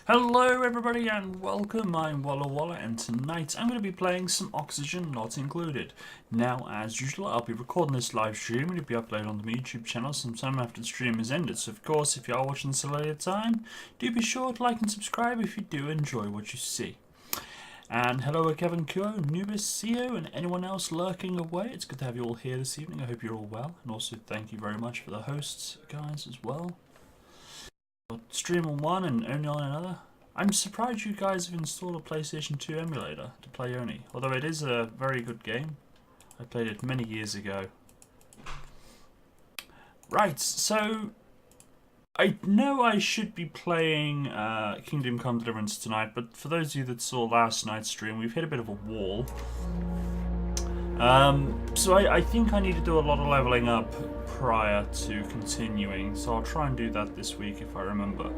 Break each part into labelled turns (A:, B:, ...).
A: Hello everybody and welcome, I'm Walla and tonight I'm going to be playing some Oxygen Not Included. Now as usual I'll be recording this live stream and it'll be uploaded on the YouTube channel sometime after the stream is ended, so of course if you are watching this at a later time, do be sure to like and subscribe if you do enjoy what you see. And hello Kevin Kuo, Nubis, CEO and anyone else lurking away, it's good to have you all here this evening, I hope you're all well, and also thank you very much for the hosts guys as well. Stream on one and only on another. I'm surprised you guys have installed a PlayStation 2 emulator to play Oni, although it is a very good game. I played it many years ago. Right, so I know I should be playing Kingdom Come Deliverance tonight, but for those of you that saw last night's stream, we've hit a bit of a wall. So I think I need to do a lot of leveling up prior to continuing, so I'll try and do that this week if I remember.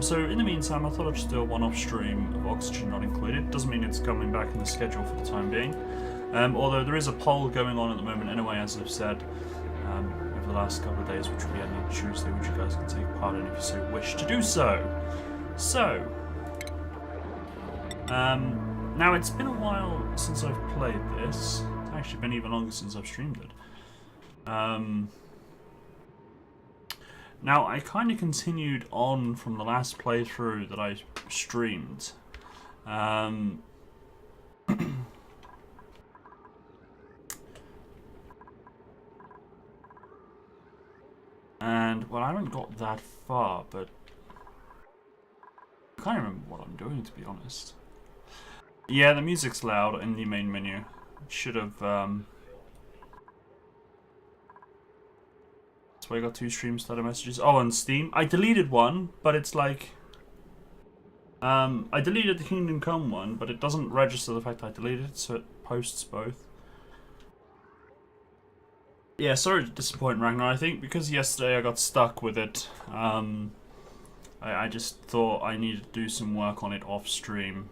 A: So in the meantime, I thought I'd just do a one-off stream of Oxygen Not Included. Doesn't mean it's coming back in the schedule for the time being. Although there is a poll going on at the moment anyway, as I've said, over the last couple of days, which will be ending Tuesday, which you guys can take part in if you so wish to do so. So, now it's been a while since I've played this. It's actually been even longer since I've streamed it. Now, I kind of continued on from the last playthrough that I streamed. And, well, I haven't got that far, but I can't remember what I'm doing, to be honest. Yeah, the music's loud in the main menu. It should have, that's why I got 2 stream starter messages. Oh, on Steam. I deleted one, but it's like, I deleted the Kingdom Come one, but it doesn't register the fact I deleted it, so it posts both. Yeah, sorry to disappoint Ragnar. I think because yesterday I got stuck with it, I just thought I needed to do some work on it off stream.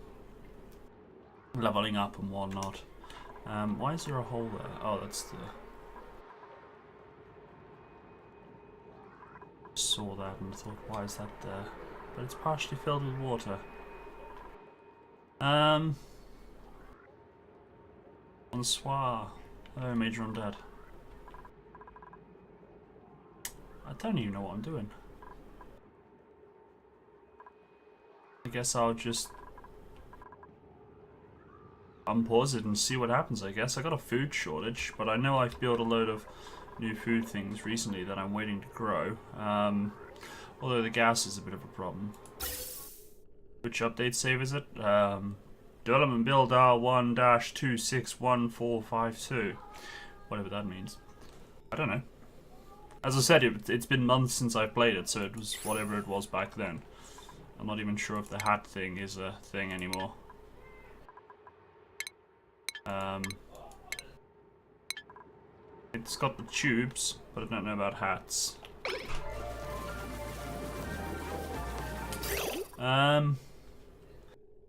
A: Leveling up and whatnot. Why is there a hole there? Oh, that's the... Saw that and thought, why is that there? But it's partially filled with water. Bonsoir. Hello, Major Undead. I don't even know what I'm doing. I guess I'll just unpause it and see what happens, I guess. I got a food shortage, but I know I've built a load of new food things recently that I'm waiting to grow. Although the gas is a bit of a problem. Which update save is it? Development build R1-261452. Whatever that means. I don't know. As I said, it's been months since I played it, so it was whatever it was back then. I'm not even sure if the hat thing is a thing anymore. It's got the tubes, but I don't know about hats.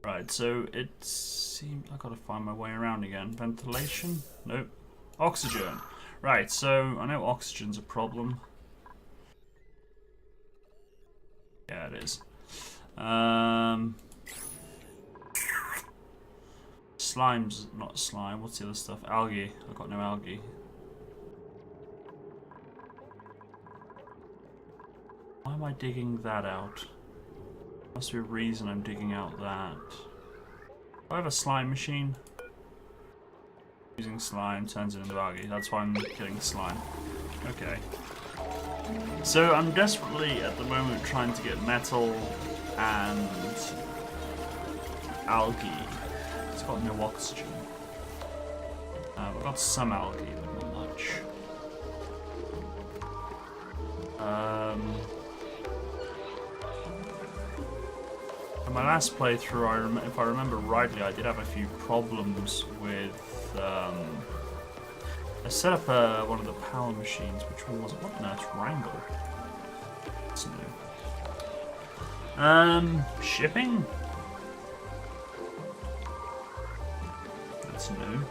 A: Right, so it seems I gotta find my way around again. Ventilation? Nope. Oxygen. Right, so I know oxygen's a problem. Yeah, it is. Slime's not slime. What's the other stuff? Algae. I've got no algae. Why am I digging that out? Must be a reason I'm digging out that. Do I have a slime machine? Using slime turns it into algae. That's why I'm getting slime. Okay. So I'm desperately at the moment trying to get metal and algae. It's got no oxygen. We've got some algae, but not much. In my last playthrough, if I remember rightly, I did have a few problems with. I set up one of the power machines. Which one was it? What on earth? Wrangle. That's new. Shipping. That's new.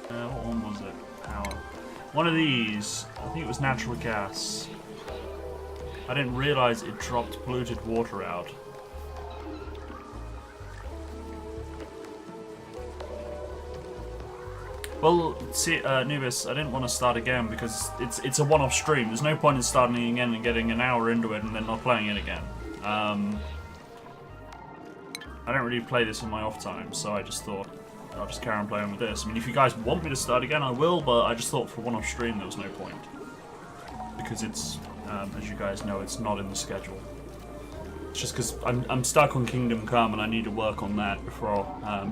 A: What one was it? Power. One of these. I think it was natural gas. I didn't realise it dropped polluted water out. Well, see, Nubis, I didn't want to start again because it's a one-off stream. There's no point in starting again and getting an hour into it and then not playing it again. I don't really play this in my off time, so I just thought I'll just carry on playing with this. I mean, if you guys want me to start again, I will, but I just thought for one-off stream there was no point. Because it's, as you guys know, it's not in the schedule. It's just because I'm stuck on Kingdom Come and I need to work on that before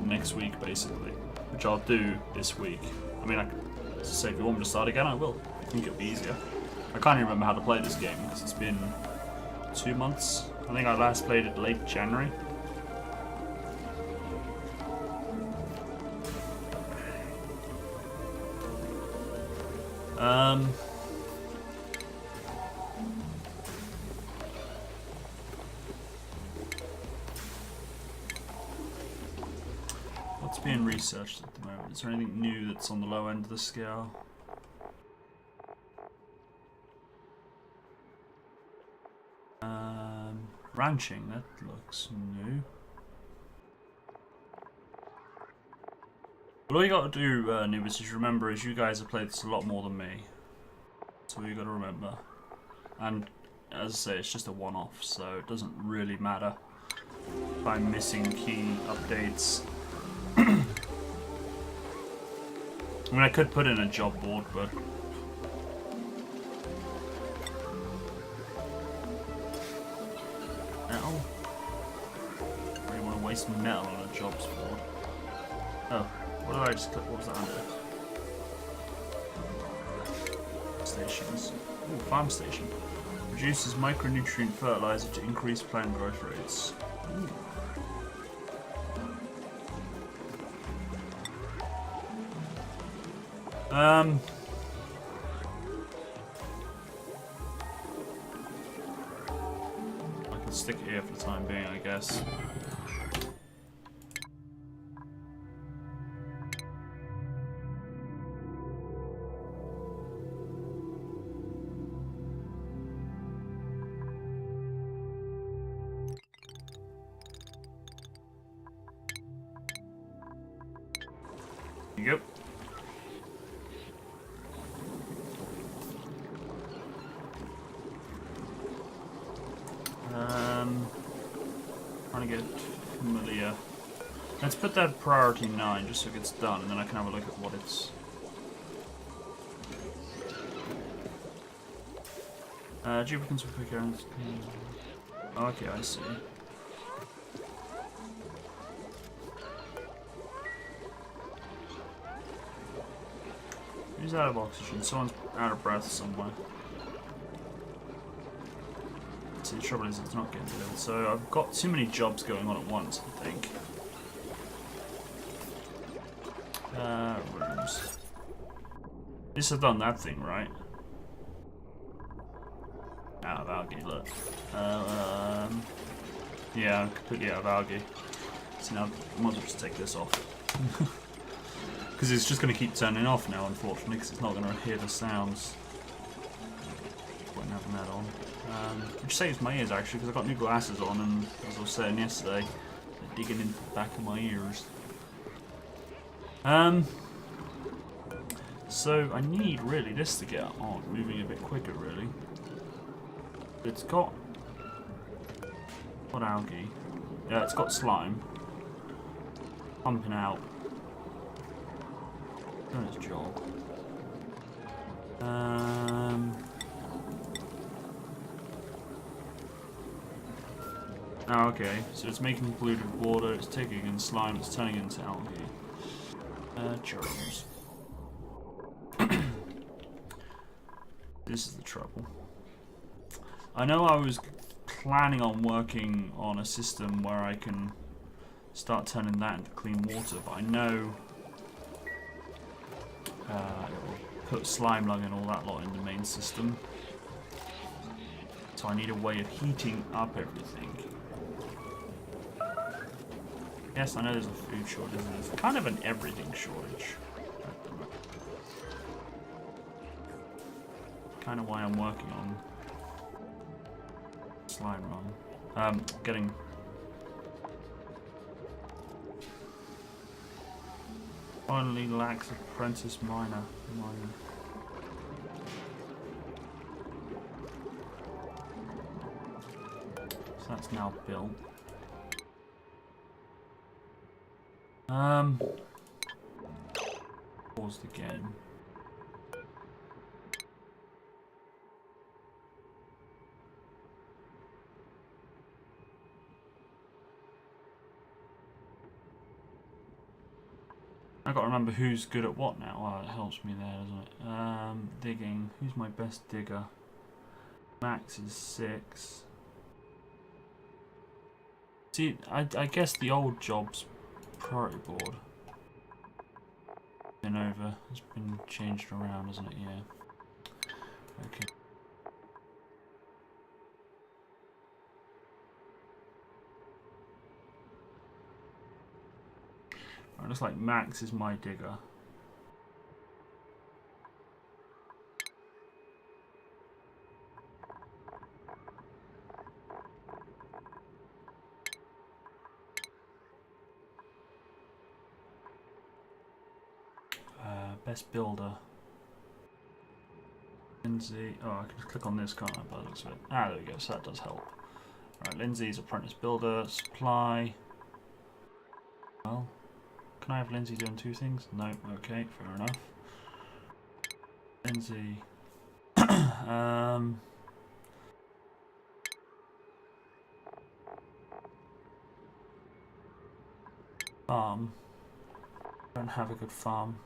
A: next week, basically. Which I'll do this week. I mean, I could say if you want me to start again, I will. I think it'll be easier. I can't even remember how to play this game because it's been 2 months. I think I last played it late January. What's being researched at the moment? Is there anything new that's on the low end of the scale? Ranching, that looks new. But all you got to do, noobs, is remember is you guys have played this a lot more than me. That's all you got to remember. And as I say, it's just a one-off, so it doesn't really matter if I'm missing key updates. I mean, I could put in a job board, but metal. I really want to waste metal on a jobs board. Oh, what did I just click? What was that under? Stations. Ooh, farm station. Produces micronutrient fertilizer to increase plant growth rates. Ooh. I can stick it here for the time being, I guess. There you go. Trying to get familiar. Let's put that priority 9 just so it gets done, and then I can have a look at what it's. Duplicates with quick errands. Oh, okay, I see. Who's out of oxygen? Someone's out of breath somewhere. See, the trouble is it's not getting delivered. So I've got too many jobs going on at once, I think. Rooms. This has done that thing, right? Out of algae, look. Yeah, I'm completely out of algae. So now I might as well just take this off. Because it's just going to keep turning off now, unfortunately, because it's not going to hear the sounds. Point having that on. Which saves my ears, actually, because I've got new glasses on, and as I was saying yesterday, they're digging into the back of my ears. So I need, really, this to get on, moving a bit quicker, really. It's got... what algae? Yeah, it's got slime. Pumping out. Doing its job. Oh, okay. So it's making polluted water, it's taking in slime, it's turning into algae. Germs. This is the trouble. I know I was planning on working on a system where I can start turning that into clean water, but I know it will put slime lung and all that lot in the main system. So I need a way of heating up everything. Yes, I know there's a food shortage. There's kind of an everything shortage. Kind of why I'm working on slime run. Getting finally lacks apprentice miner. So that's now built. Paused again. I gotta remember who's good at what now. Oh, it helps me there, doesn't it? Digging. Who's my best digger? Max is 6. See, I guess the old job's priority board. Been over. It's been changed around, hasn't it? Yeah. Okay. Right, looks like Max is my digger. Best builder. Lindsay. Oh, I can just click on this, can't I? By the looks of it. Ah, there we go. So that does help. Right, Lindsay's apprentice builder. Supply. Well, can I have Lindsay doing two things? No. Okay, fair enough. Lindsay. Farm. Don't have a good farm.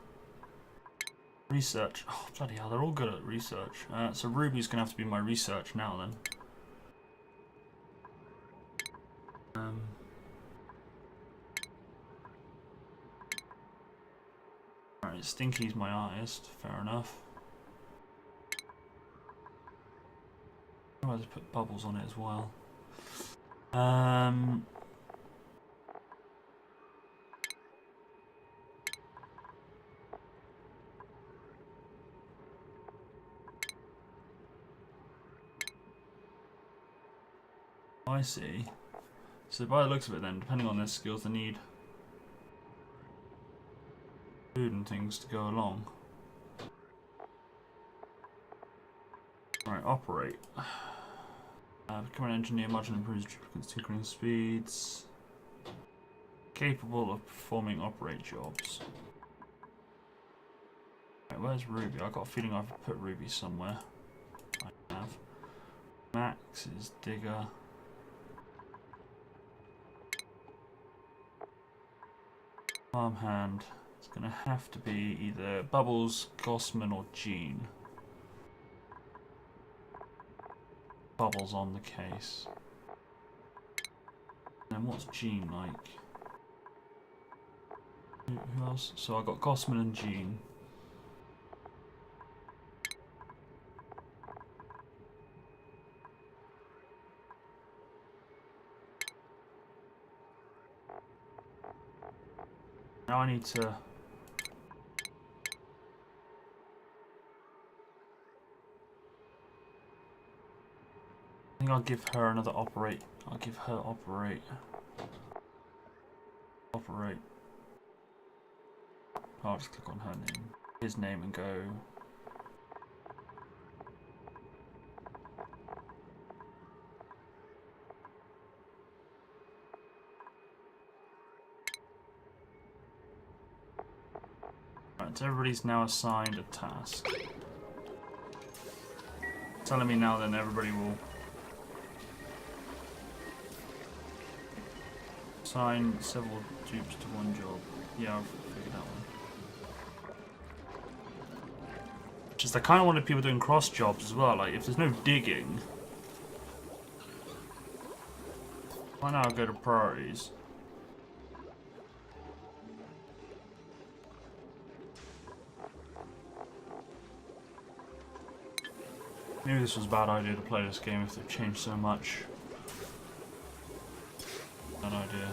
A: Research. Oh, bloody hell, they're all good at research. So Ruby's going to have to be my research now then. Alright, Stinky's my artist. Fair enough. I'll just put bubbles on it as well. I see. So by the looks of it then, depending on their skills, they need food and things to go along. Alright, operate. Become an engineer, margin improves duplicates, tinkering speeds. Capable of performing operate jobs. Right, where's Ruby? I've got a feeling I've put Ruby somewhere. I have. Max is digger. Farmhand. It's going to have to be either Bubbles, Gossman, or Jean. Bubbles on the case. And what's Jean like? Who else? So I got Gossman and Jean. Now I need to... I think I'll give her another operate. I'll give her operate. Operate. I'll just click on her name. His name and go. Right, so everybody's now assigned a task. Telling me now then everybody will assign several dupes to one job. Yeah, I've figured that one. Just I kind of wanted people doing cross jobs as well. Like if there's no digging, why not go to priorities? Maybe this was a bad idea to play this game if they've changed so much. Bad idea.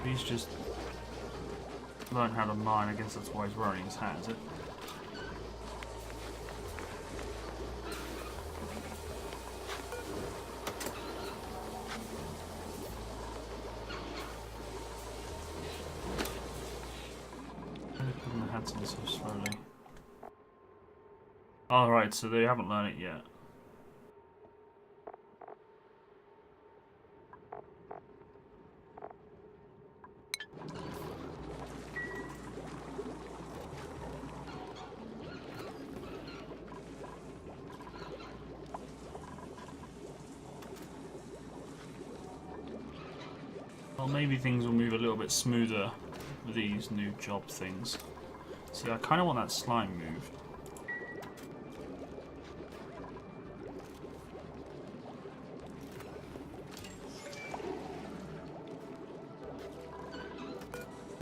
A: He's just learned how to mine. I guess that's why he's wearing his hat, is it? So slowly. Alright, so they haven't learned it yet. Well, maybe things will move a little bit smoother with these new job things. See, I kind of want that slime moved.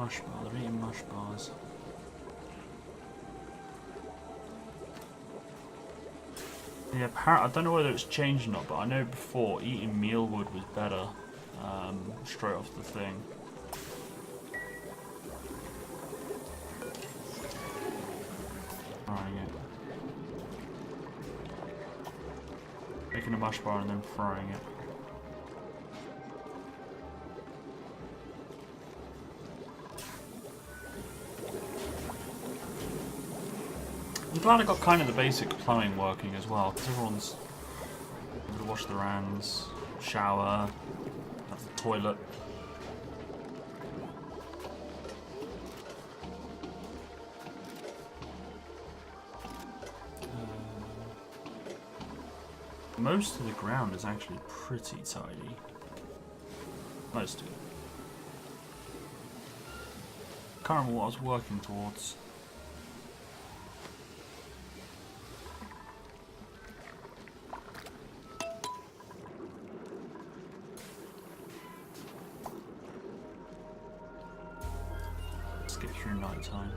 A: Mush bar, they're eating mush bars. Yeah, I don't know whether it's changed or not, but I know before eating mealwood was better straight off the thing. Frying it. Making a mush bar and then frying it. I'm glad I got kind of the basic plumbing working as well, because everyone's able to wash their hands, shower, have the toilet. Most of the ground is actually pretty tidy. Most of it. Can't remember what I was working towards. Let's get through night time.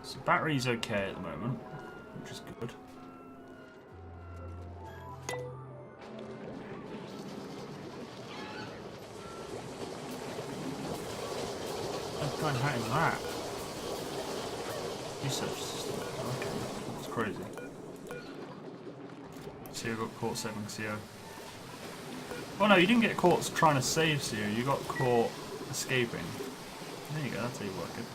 A: So battery's okay at the moment, which is good. What kind of hat is that? Research system. Okay, that's crazy. CO got caught saving CO. Oh no, you didn't get caught trying to save CO, you got caught escaping. There you go, that's how you work it.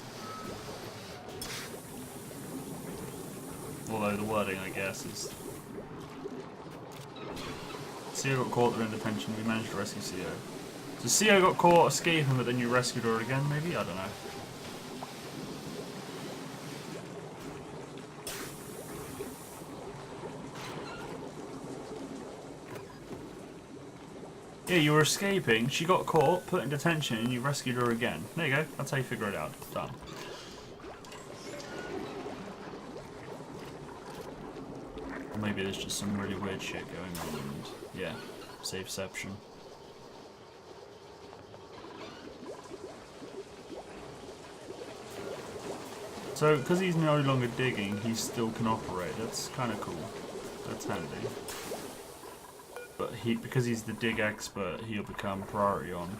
A: Although the wording, I guess, is... CO got caught, they're in detention, we managed to rescue CO. So CO got caught escaping, but then you rescued her again, maybe? I don't know. Yeah, you were escaping, she got caught, put in detention, and you rescued her again. There you go, that's how you figure it out. Done. Or maybe there's just some really weird shit going on, and yeah, saveception. So, because he's no longer digging, he still can operate. That's kind of cool. That's handy. But because he's the dig expert, he'll become priority on.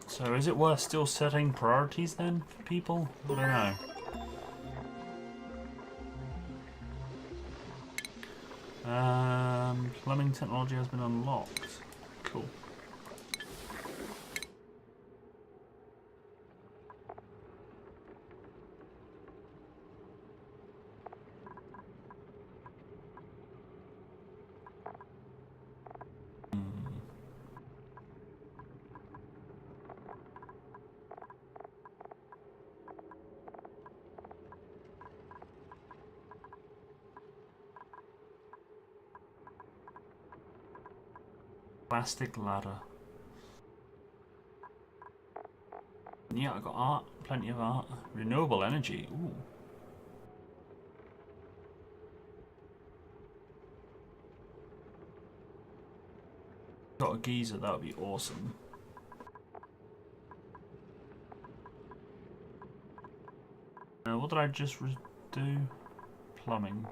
A: So is it worth still setting priorities then for people? I don't know. Plumbing technology has been unlocked. Cool. Plastic ladder. Yeah, I got art. Plenty of art. Renewable energy. Ooh. Got a geyser. That would be awesome. What did I just do? Plumbing.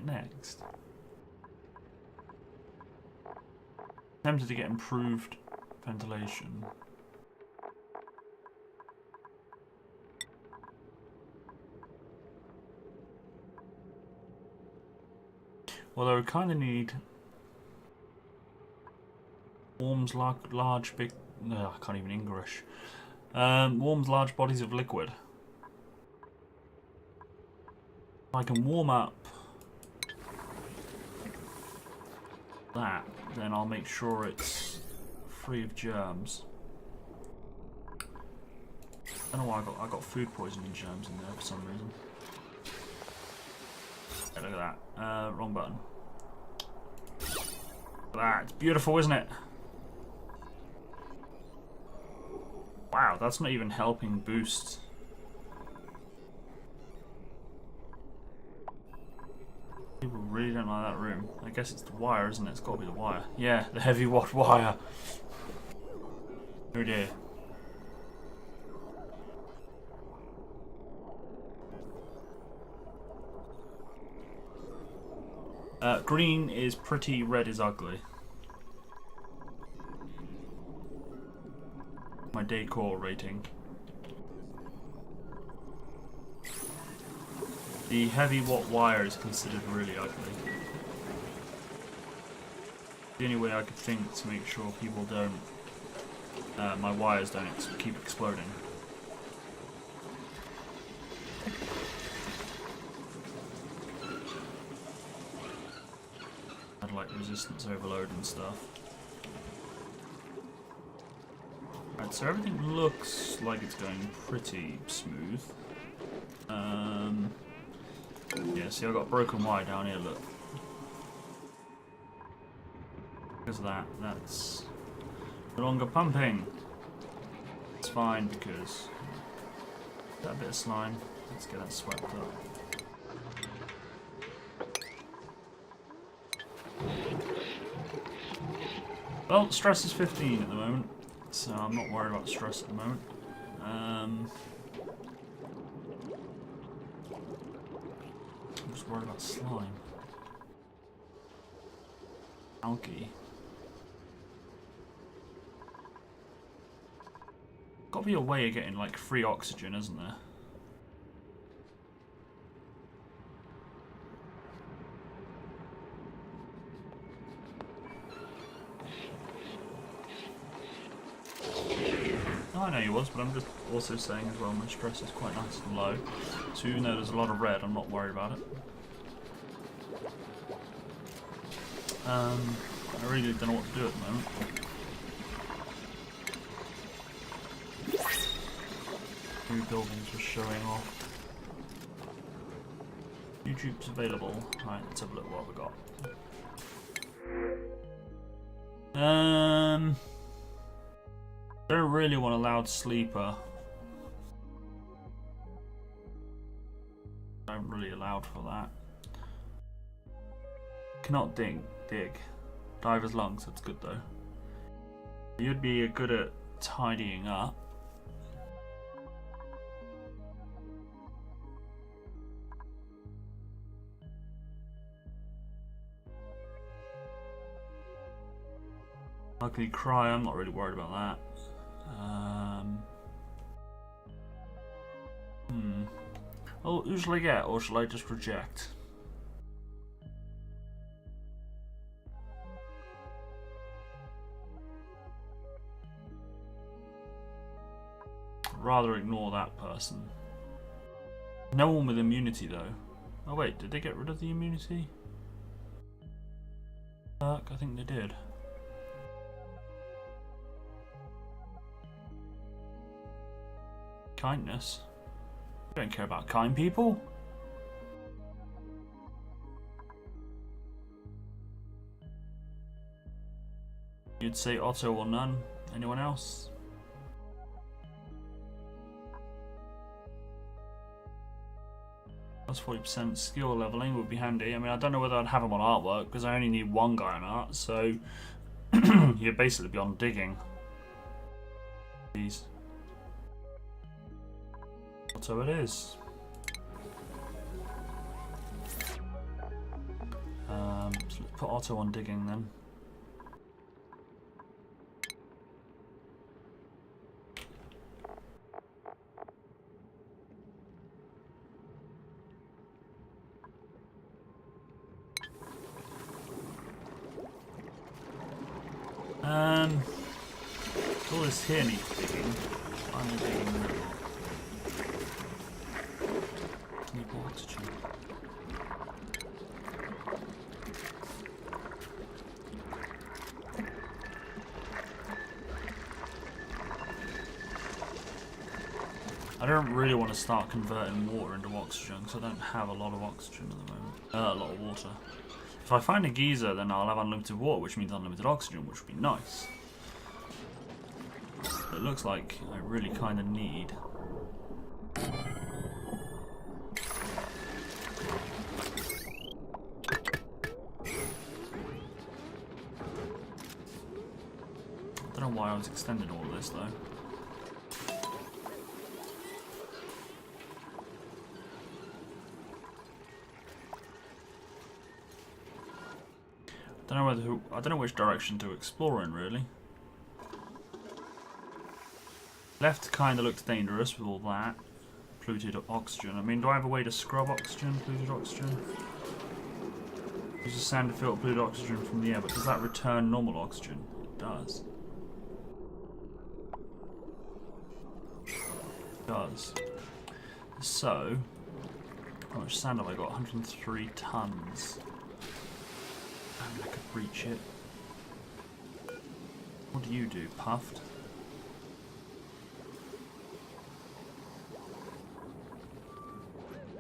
A: Next. Tempted to get improved ventilation. Although we kind of need warms large big. No, I can't even English. Warms large bodies of liquid. I can warm up that, then I'll make sure it's free of germs. I don't know why I got food poisoning germs in there for some reason. Yeah, look at that. Wrong button. Look at that. It's beautiful, isn't it? Wow, that's not even helping boost. People really don't like that room. I guess it's the wire, isn't it? It's got to be the wire. Yeah, the heavy watt wire. Oh dear. Green is pretty, red is ugly. My decor rating. The heavy watt wire is considered really ugly. The only way I could think to make sure people don't, my wires don't keep exploding. I'd like resistance overload and stuff. Right, so everything looks like it's going pretty smooth. Yeah, see, I've got broken wire down here, look. Because of that, that's no longer pumping. It's fine because that bit of slime, let's get that swept up. Well, stress is 15 at the moment, so I'm not worried about stress at the moment. I'm just worried about slime. Algae. Gotta be a way of getting like free oxygen, isn't there? Oh, I know you was, but I'm just also saying as well my stress is quite nice and low. So even though there's a lot of red, I'm not worried about it. I really don't know what to do at the moment. New buildings were showing off. New dupes available. Alright, let's have a look what we got. Don't really want a loud sleeper. Don't really allowed for that. Cannot dig. Diver's lungs, that's good though. You'd be good at tidying up. Ugly cry, I'm not really worried about that. Well, who shall I get, or shall I just reject? I'd rather ignore that person. No one with immunity, though. Oh wait, did they get rid of the immunity? I think they did. Kindness? You don't care about kind people? You'd say Otto or none. Anyone else? Plus 40% skill leveling would be handy. I mean, I don't know whether I'd have them on artwork because I only need one guy on art, so you'd basically be on digging. These. So it is. So let's put Otto on digging then. All this here needs digging. I'm digging. Need more oxygen. don't really want to start converting water into oxygen because I don't have a lot of oxygen at the moment. A lot of water. If I find a geyser, then I'll have unlimited water, which means unlimited oxygen, which would be nice. But it looks like I really kind of need. I don't know why I was extending all of this though. I don't know which direction to explore in really. Left kind of looks dangerous with all that polluted oxygen. I mean, do I have a way to scrub oxygen, polluted oxygen? Use a sand to filter polluted oxygen from the air, but does that return normal oxygen? It does. It does. So, how much sand have I got? 103 tons. I could reach it. What do you do, Puffed?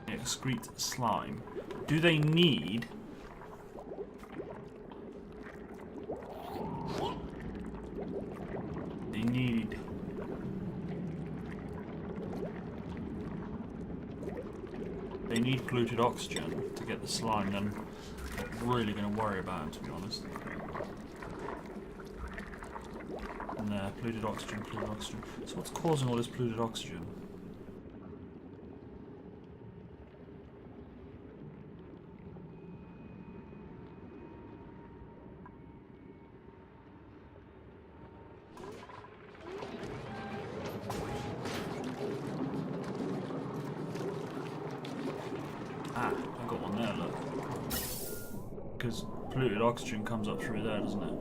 A: Excrete slime. Do they need... They need... They need polluted oxygen to get the slime, then I'm not really going to worry about it, to be honest. And there, polluted oxygen, polluted oxygen. So what's causing all this polluted oxygen? Ah, I got one there, look. Because polluted oxygen comes up through there, doesn't it?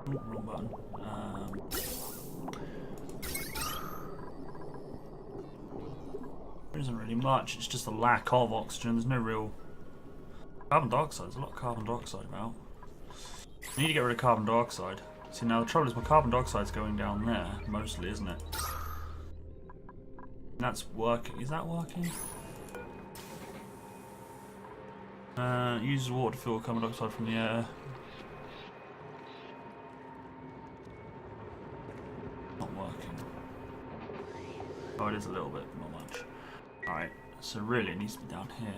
A: Ooh, wrong button. There isn't really much, it's just a lack of oxygen. There's no real carbon dioxide. There's a lot of carbon dioxide about. I need to get rid of carbon dioxide. See, now the trouble is my carbon dioxide's going down there, mostly, isn't it? And that's working. Is that working? Uses water to filter carbon dioxide from the air. Not working. Oh, it is a little bit, not much. Alright, so really it needs to be down here.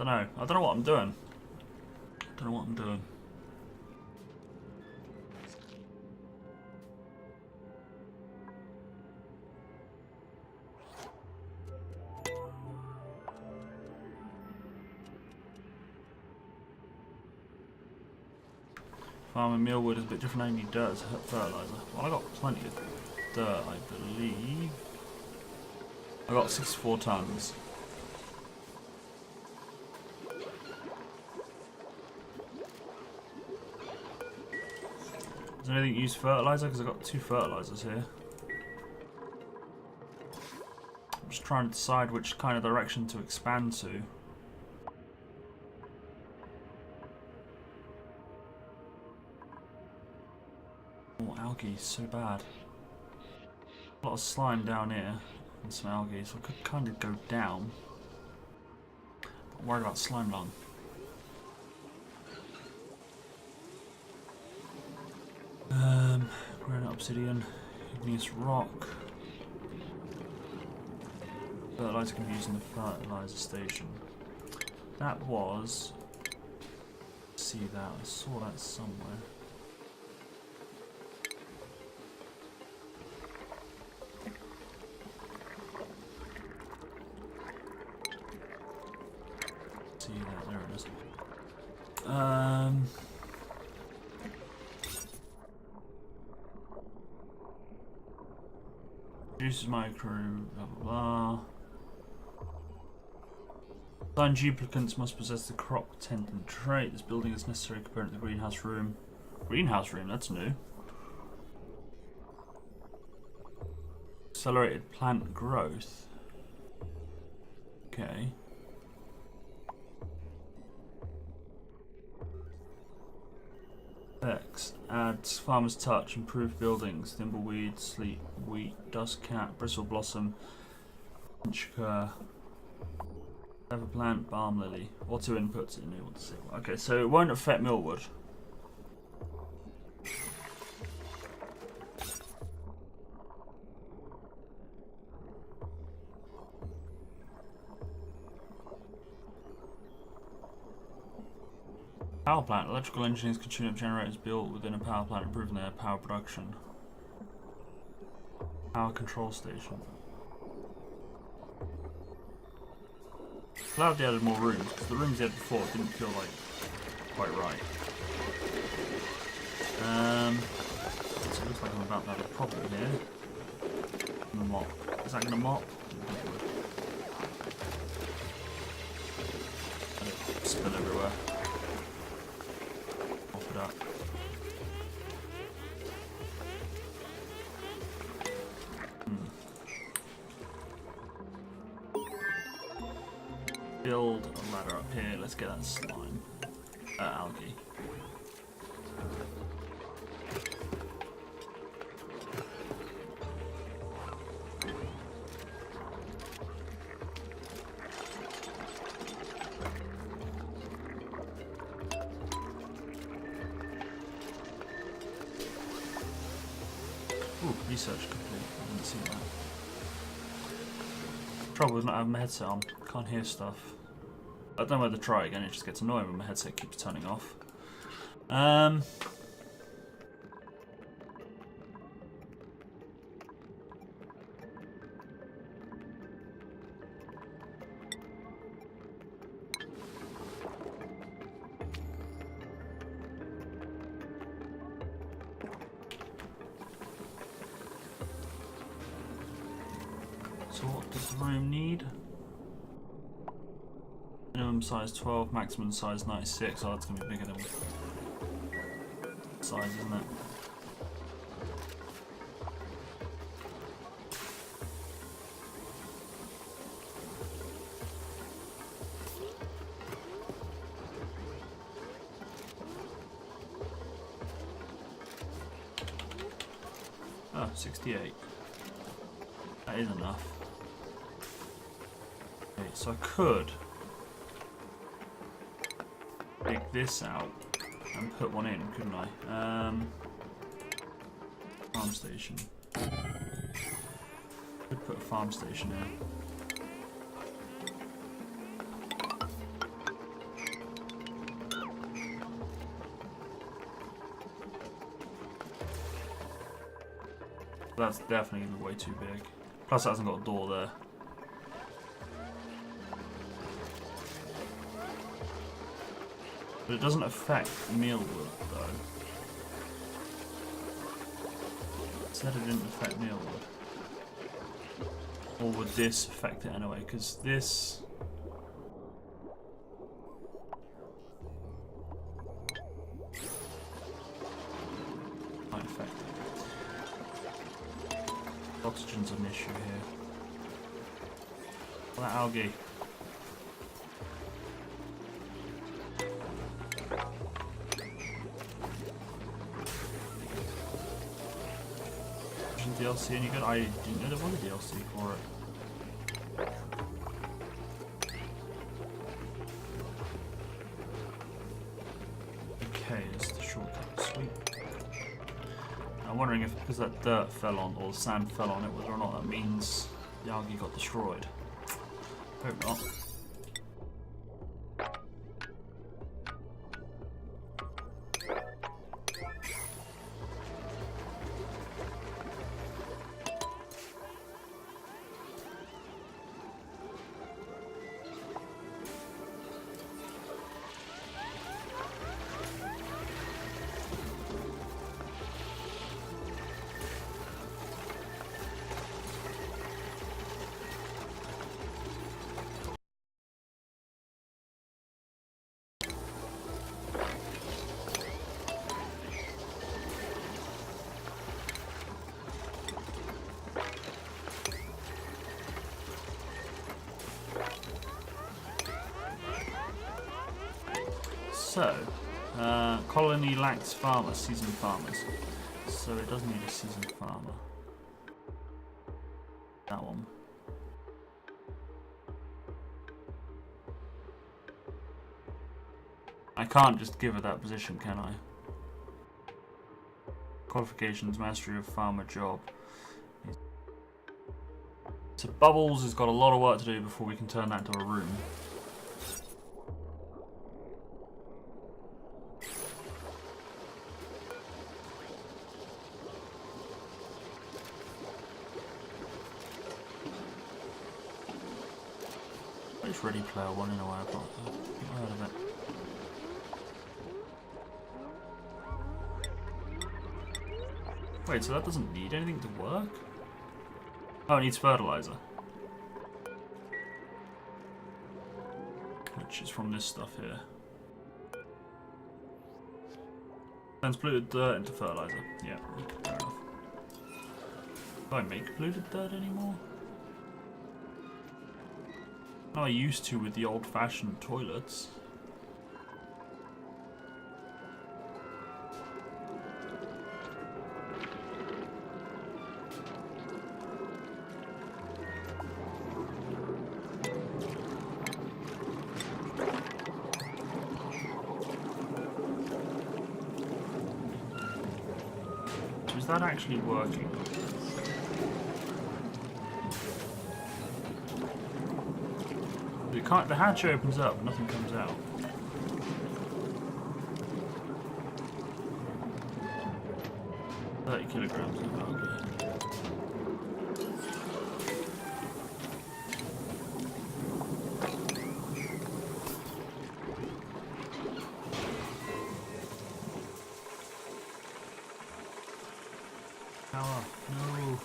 A: I don't know what I'm doing. I don't know what I'm doing. Farming mealwood is a bit different. I need dirt as fertilizer. Well, I got plenty of dirt, I believe. I got 64 tons. Does anything use fertilizer? Because I've got 2 fertilizers here. I'm just trying to decide which kind of direction to expand to. Oh, algae, so bad. A lot of slime down here and some algae, so I could kind of go down. But I'm worried about slime lung. Granite obsidian, igneous rock. Fertilizer can be used in the fertilizer station. That was. See that? I saw that somewhere. See that? There it is. Reduces micro, blah blah blah. Design duplicants must possess the crop tendon trait. This building is necessary component to the greenhouse room. Greenhouse room, that's new. Accelerated plant growth. Okay. X adds farmer's touch, improved buildings, thimbleweed, sleep wheat, dust cat, bristle blossom, inchcur, feather plant, balm lily. Auto inputs in new. Okay, so it won't affect millwood. Power plant. Electrical engineers can tune up generators built within a power plant, improving their power production. Power control station. Glad they added more rooms, because the rooms they had before didn't feel like quite right. So it looks like I'm about to have a problem here. I'm gonna mop. Is that gonna mop? Let it spill everywhere. Up. Build a ladder up here. Let's get that slime. Algae. Ooh, research complete. I didn't see that. Trouble with not having my headset on. Can't hear stuff. I don't know whether to try again, it just gets annoying when my headset keeps turning off. So what does the room need? Minimum size 12, maximum size 96. Oh, that's going to be bigger than size, isn't it? Oh, 68. That is enough. Okay, so I could take this out and put one in, couldn't I? Farm station. Could put a farm station in. That's definitely going to be way too big. Plus, it hasn't got a door there. But it doesn't affect mealwood, though. It said it didn't affect mealwood. Or would this affect it anyway? Because this... might affect it. Oxygen's an issue here. Well, that algae. DLC any good? I didn't know there was a DLC for it. Okay, that's the shortcut. Sweet. I'm wondering if because that dirt fell on, or sand fell on it, whether or not that means the algae got destroyed. Hope not. so, colony lacks farmers, seasoned farmers. So it does need a seasoned farmer. That one. I can't just give her that position, can I? Qualifications, mastery of farmer job. So Bubbles has got a lot of work to do before we can turn that into a room. It's Ready Player One in a way, I've not heard of it. Wait, so that doesn't need anything to work? Oh, it needs fertilizer. Which is from this stuff here. Turns polluted dirt into fertilizer. Yeah, fair enough. Do I make polluted dirt anymore? No, I used to with the old-fashioned toilets. So is that actually working? The hatch opens up, nothing comes out. $30 kilograms. Okay. Power. No.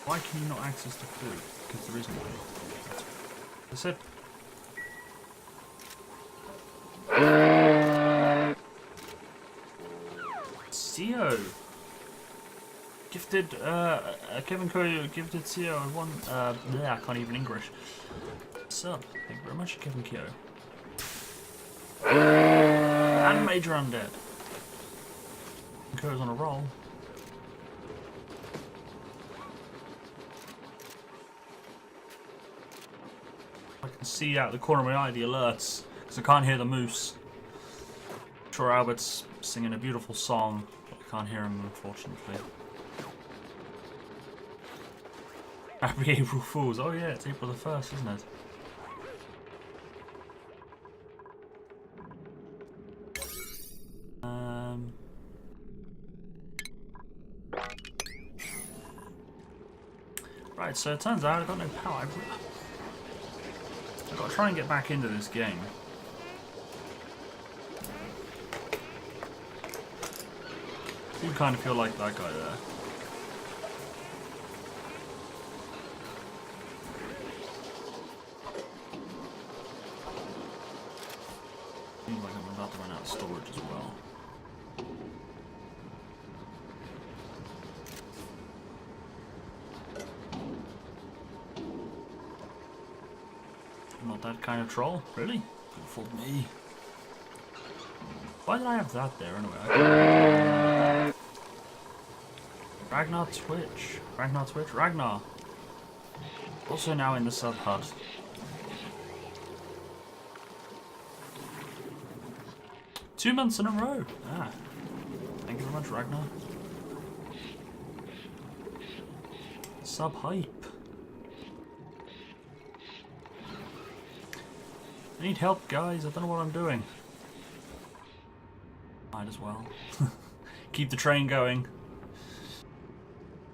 A: Why can you not access the food? Because there isn't one. I said. CO gifted Kevin Coyo gifted CO one. I can't even English. Sub. Thank you very much, Kevin Kyo. And Major Undead. Coyo's on a roll. I can see out the corner of my eye the alerts, because I can't hear the moose. I'm sure Albert's singing a beautiful song, but I can't hear him, unfortunately. Happy April Fools. Oh yeah, it's April the 1st, isn't it? Right, so it turns out I've got no power. I've got to try and get back into this game. I do kind of feel like that guy there. Seems like I'm about to run out of storage as well. Not that kind of troll, really? Good for me. Why did I have that there anyway? Ragnar Twitch. Ragnar Twitch. Ragnar. Also now in the sub hut. Two months in a row. Ah. Thank you very much, Ragnar. Sub hype. I need help, guys. I don't know what I'm doing. Might as well. Keep the train going.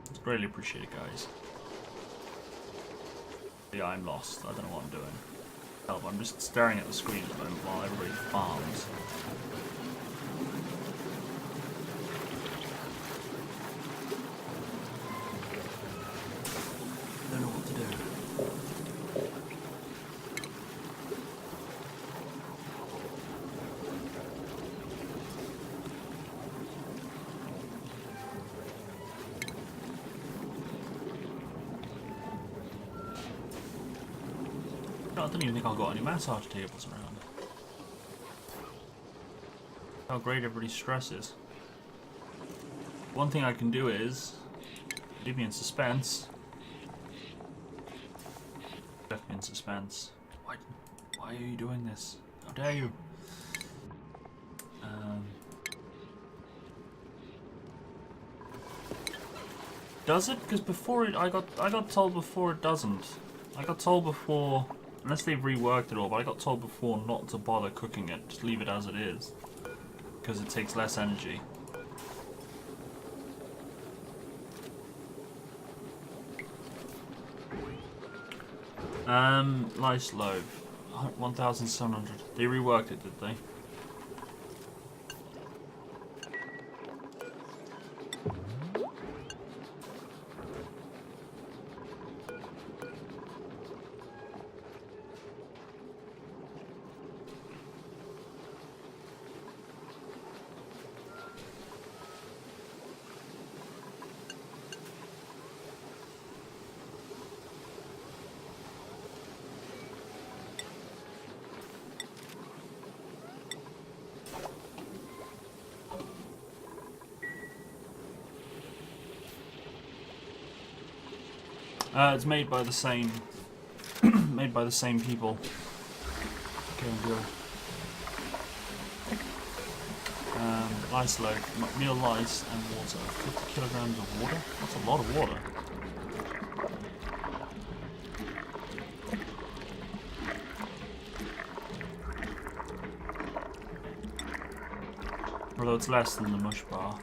A: It's greatly appreciated, guys. Yeah, I'm lost. I don't know what I'm doing. Help, I'm just staring at the screen at the moment while everybody farms. Don't know what to do. don't even think I've got any massage tables around. How great everybody's stress is. One thing I can do is leave me in suspense. Left me in suspense. Why are you doing this? How dare you? Does it? Because before I got told before it doesn't. I got told before, unless they've reworked it all, but I got told before not to bother cooking it. Just leave it as it is, because it takes less energy. Lice loaf, 1,700. They reworked it, did they? It's made by the same, people. Okay, good. Lice loaf, meal lice and water. 50 kilograms of water. That's a lot of water. Although it's less than the mush bar.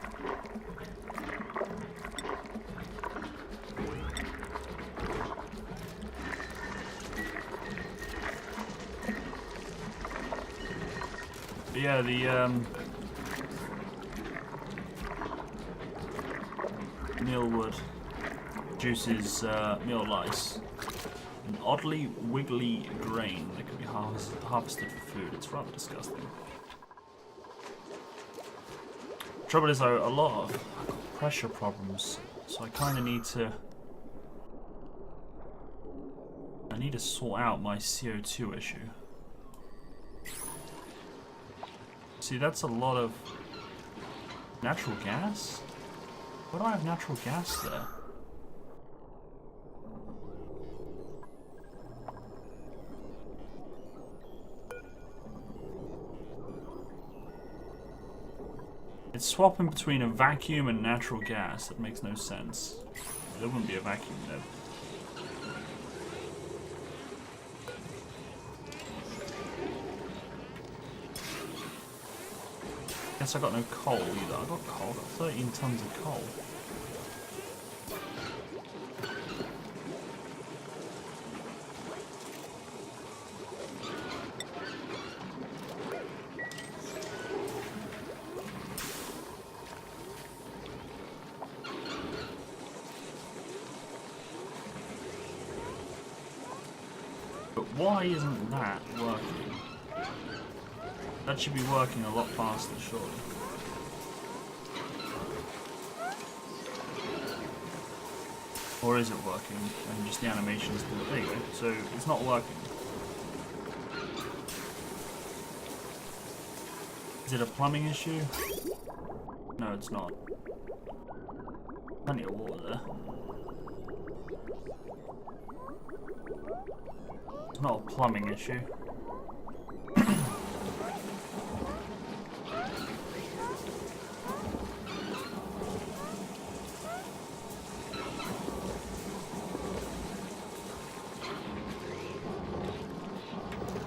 A: But yeah, the mealwood produces meal lice, an oddly wiggly grain that can be harvested for food. It's rather disgusting. Trouble is, though, a lot of I've got pressure problems, so I kind of need to. I need to sort out my CO2 issue. See, that's a lot of natural gas. Why do I have natural gas there? It's swapping between a vacuum and natural gas. That makes no sense. There wouldn't be a vacuum there. Guess I got no coal either. I got coal. I got 13 tons of coal. But why isn't that working? That should be working a lot faster, surely. Or is it working? And just the animations do it. There you go. So it's not working. Is it a plumbing issue? No, it's not. Plenty of water there. It's not a plumbing issue.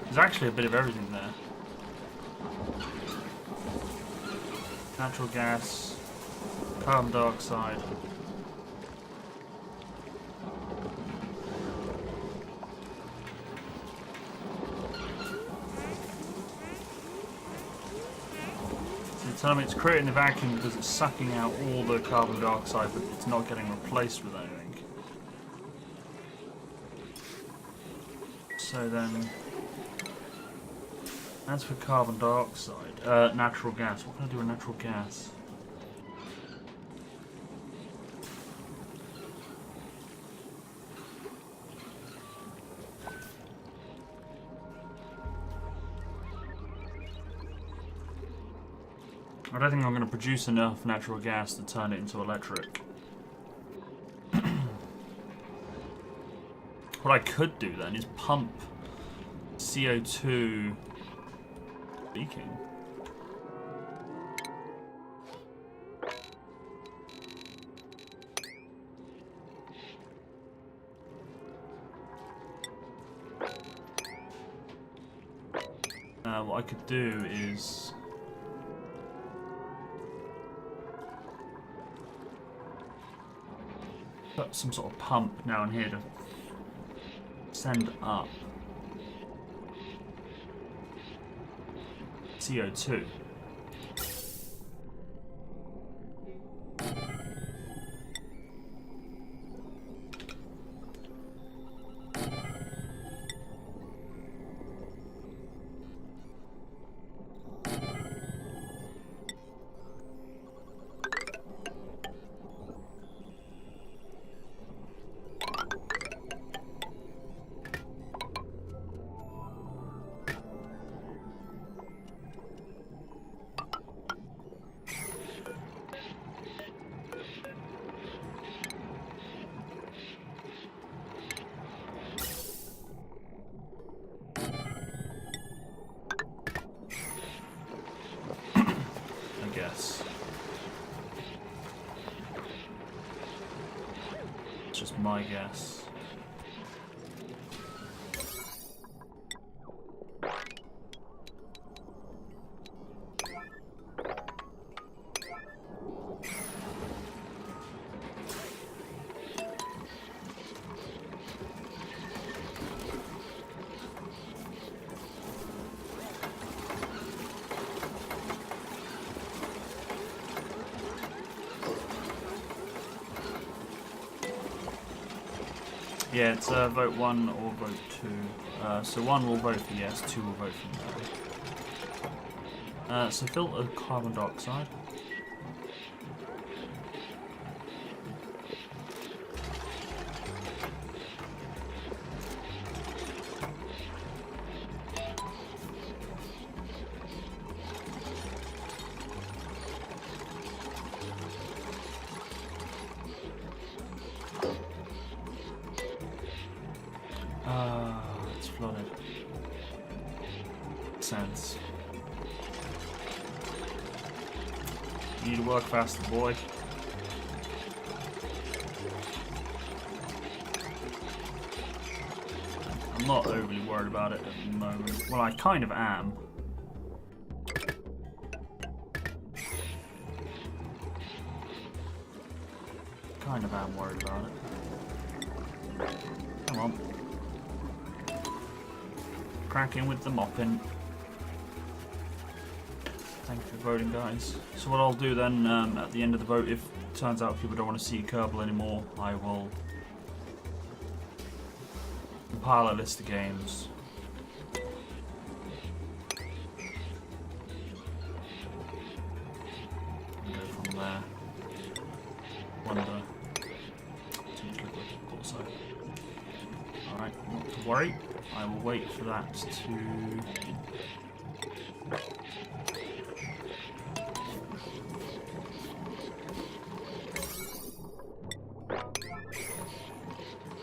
A: There's actually a bit of everything there. Natural gas, carbon dioxide. So tell me it's creating the vacuum because it's sucking out all the carbon dioxide, but it's not getting replaced with anything. So then, as for carbon dioxide, natural gas. What can I do with natural gas? I don't think I'm going to produce enough natural gas to turn it into electric. What I could do then is pump CO2 leaking. What I could do is put some sort of pump down here to send up CO2. Guess. It's just my guess. Yeah, it's vote 1 or vote 2. So 1 will vote for yes, 2 will vote for no. So filter carbon dioxide. It's flooded. Makes sense. You need to work faster, boy. I'm not overly worried about it at the moment. Well, I kind of am. Kind of am worried about it. Come on. Cracking with the mopping. Thank you for voting, guys. So what I'll do then, at the end of the vote, if it turns out people don't want to see Kerbal anymore, I will compile a list of games. And go from there. Wonder. Also. Alright, not to worry. I will wait for that to...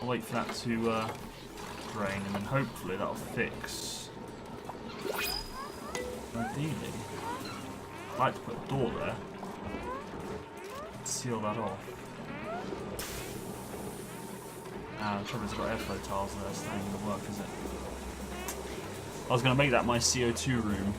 A: I'll wait for that to drain, and then hopefully that'll fix. Ideally, I'd like to put a door there. Seal that off. The trouble is I've got airflow tiles there, so that ain't gonna work, is it? I was gonna make that my CO2 room.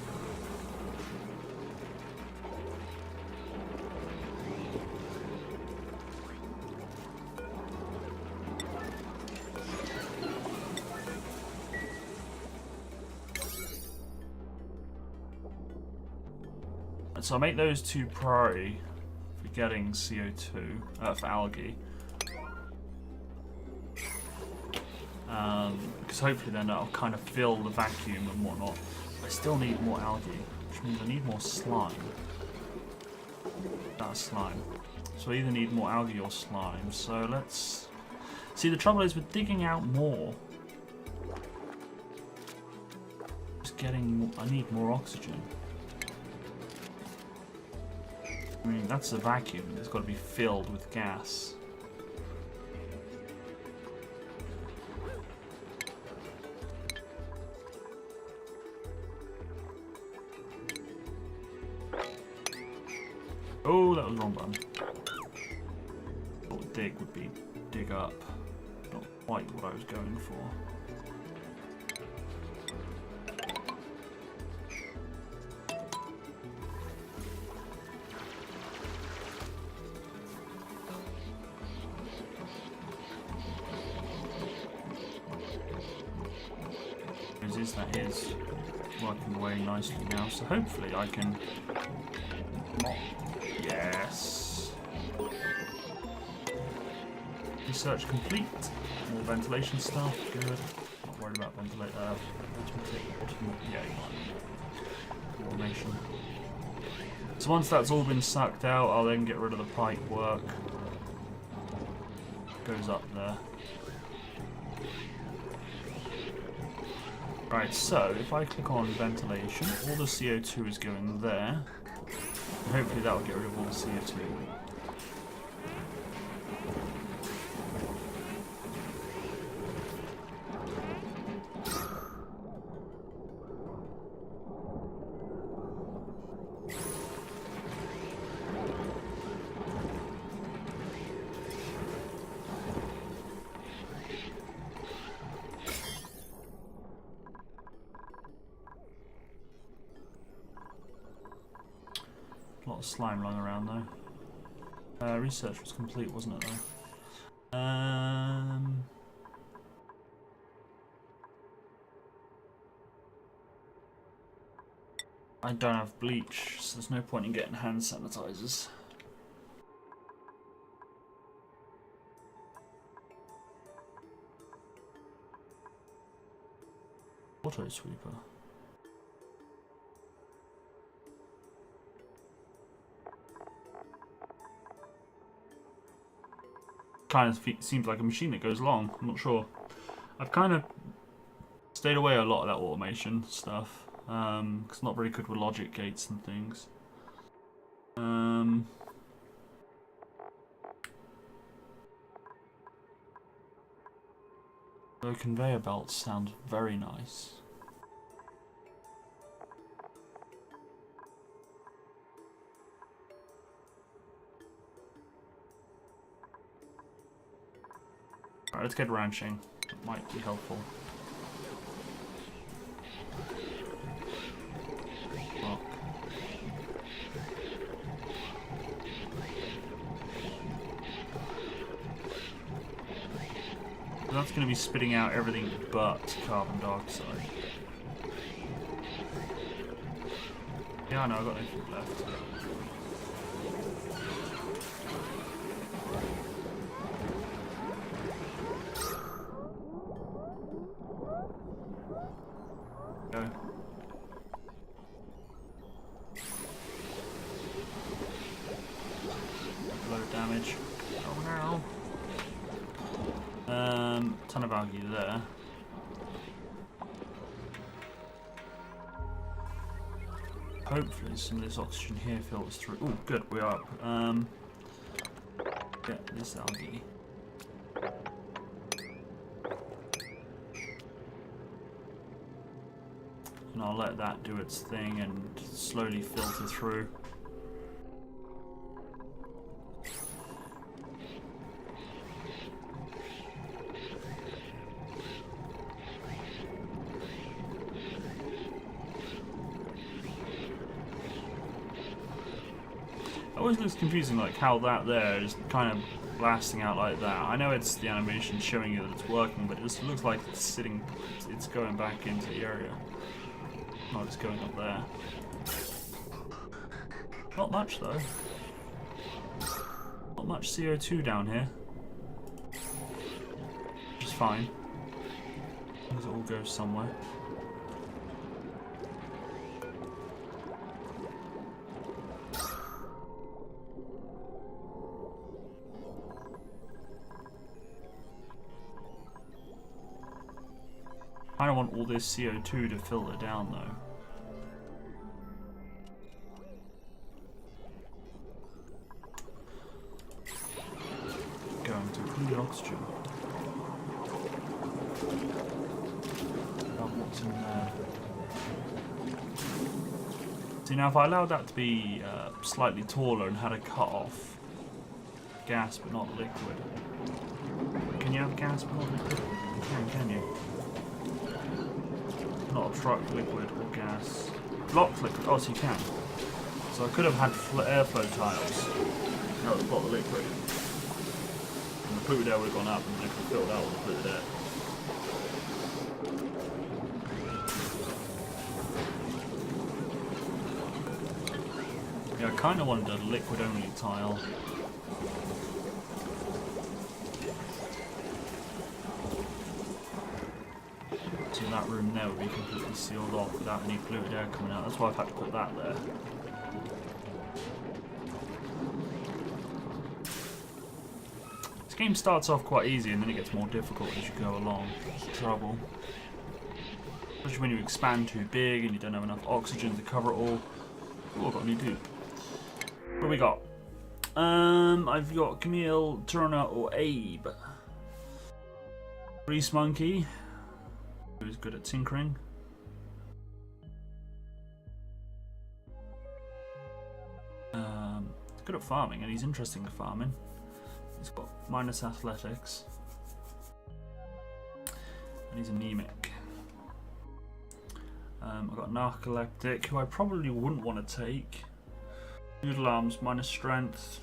A: So I make those two priority for getting CO2 for algae. Because hopefully then that'll kind of fill the vacuum and whatnot. I still need more algae, which means I need more slime. That's slime. So I either need more algae or slime. So let's... See, the trouble is with digging out more. Just getting... I need more oxygen. I mean, that's a vacuum. It's got to be filled with gas. Oh, that was the wrong button. Thought dig would be dig up. Not quite what I was going for. That is working away nicely now, so hopefully I can... Yes! Research complete. More ventilation stuff, good. Not worried about ventilation. Automation. So once that's all been sucked out, I'll then get rid of the pipe work. Goes up there. Right, so if I click on ventilation, all the CO2 is going there. And hopefully that will get rid of all the CO2. A lot of slime lying around though. Research was complete, wasn't it though? I don't have bleach, so there's no point in getting hand sanitizers. Auto sweeper. Kind of seems like a machine that goes along. I'm not sure. I've kind of stayed away a lot of that automation stuff. It's not very good with logic gates and things. The conveyor belts sound very nice. Alright, let's get ranching. It might be helpful. Oh. That's going to be spitting out everything but carbon dioxide. Yeah, I know, I've got no food left. Go. Low damage. Oh no. Ton of algae there. Hopefully some of this oxygen here filters through. Oh, good, we're up. Get this algae. And I'll let that do its thing and slowly filter through. It always looks confusing, like how that there is kind of blasting out like that. I know it's the animation showing you that it's working, but it just looks like it's sitting, it's going back into the area. Not just going up there. Not much though. Not much CO2 down here. Which is fine. Because it all goes somewhere. I don't want all this CO2 to filter down though. included oxygen. Oh, what's in there? See, now if I allowed that to be slightly taller and had a cut off gas but not liquid. Can you have gas but not liquid? You can you? Not obstruct liquid or gas. Block liquid. Oh, so you can. So I could have had airflow tiles. That would block the liquid. And the fluid air would have gone up and then it could have filled out with the fluid air. Yeah, I kind of wanted a liquid only tile. So that room there would be completely sealed off without any fluid air coming out. That's why I've had to put that there. This game starts off quite easy and then it gets more difficult as you go along. It's trouble. Especially when you expand too big and you don't have enough oxygen to cover it all. Oh, I've got a new dude. What do we got? I've got Camille, Turner, or Abe. Grease Monkey, who's good at tinkering. He's good at farming, and he's interesting at farming. He's got minus athletics, and he's anemic. I've got narcoleptic, who I probably wouldn't want to take. Noodle arms, minus strength.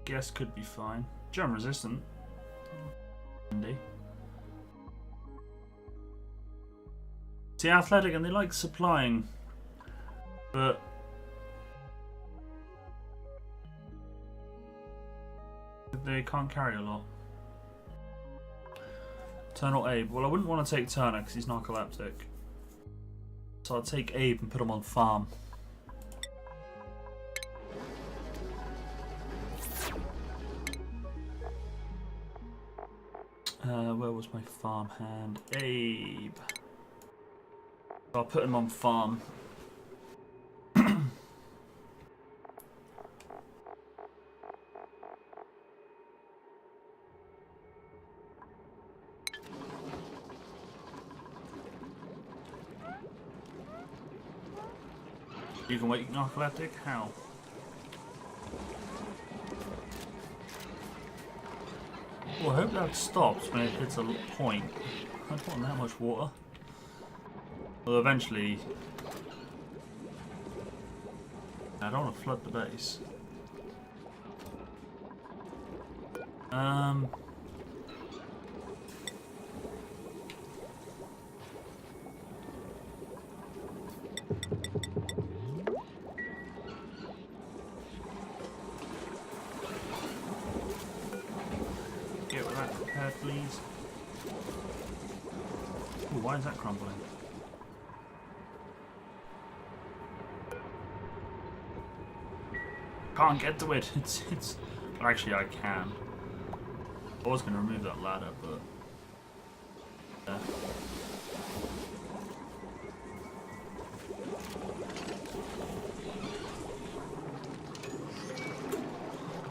A: Guess could be fine. Germ resistant. Handy. See, athletic, and they like supplying, but they can't carry a lot. Turner or Abe. Well, I wouldn't want to take Turner because he's narcoleptic. So I'll take Abe and put him on farm. Where was my farm hand? Abe. I'll put him on farm. You can wait narcoleptic? How? Well, I hope that stops when it hits a point. I don't want that much water. Well, eventually... I don't want to flood the base. Get with that prepared, please. Ooh, why is that crumbling? Can't get to it. It's. Well, actually, I can. I was going to remove that ladder, but.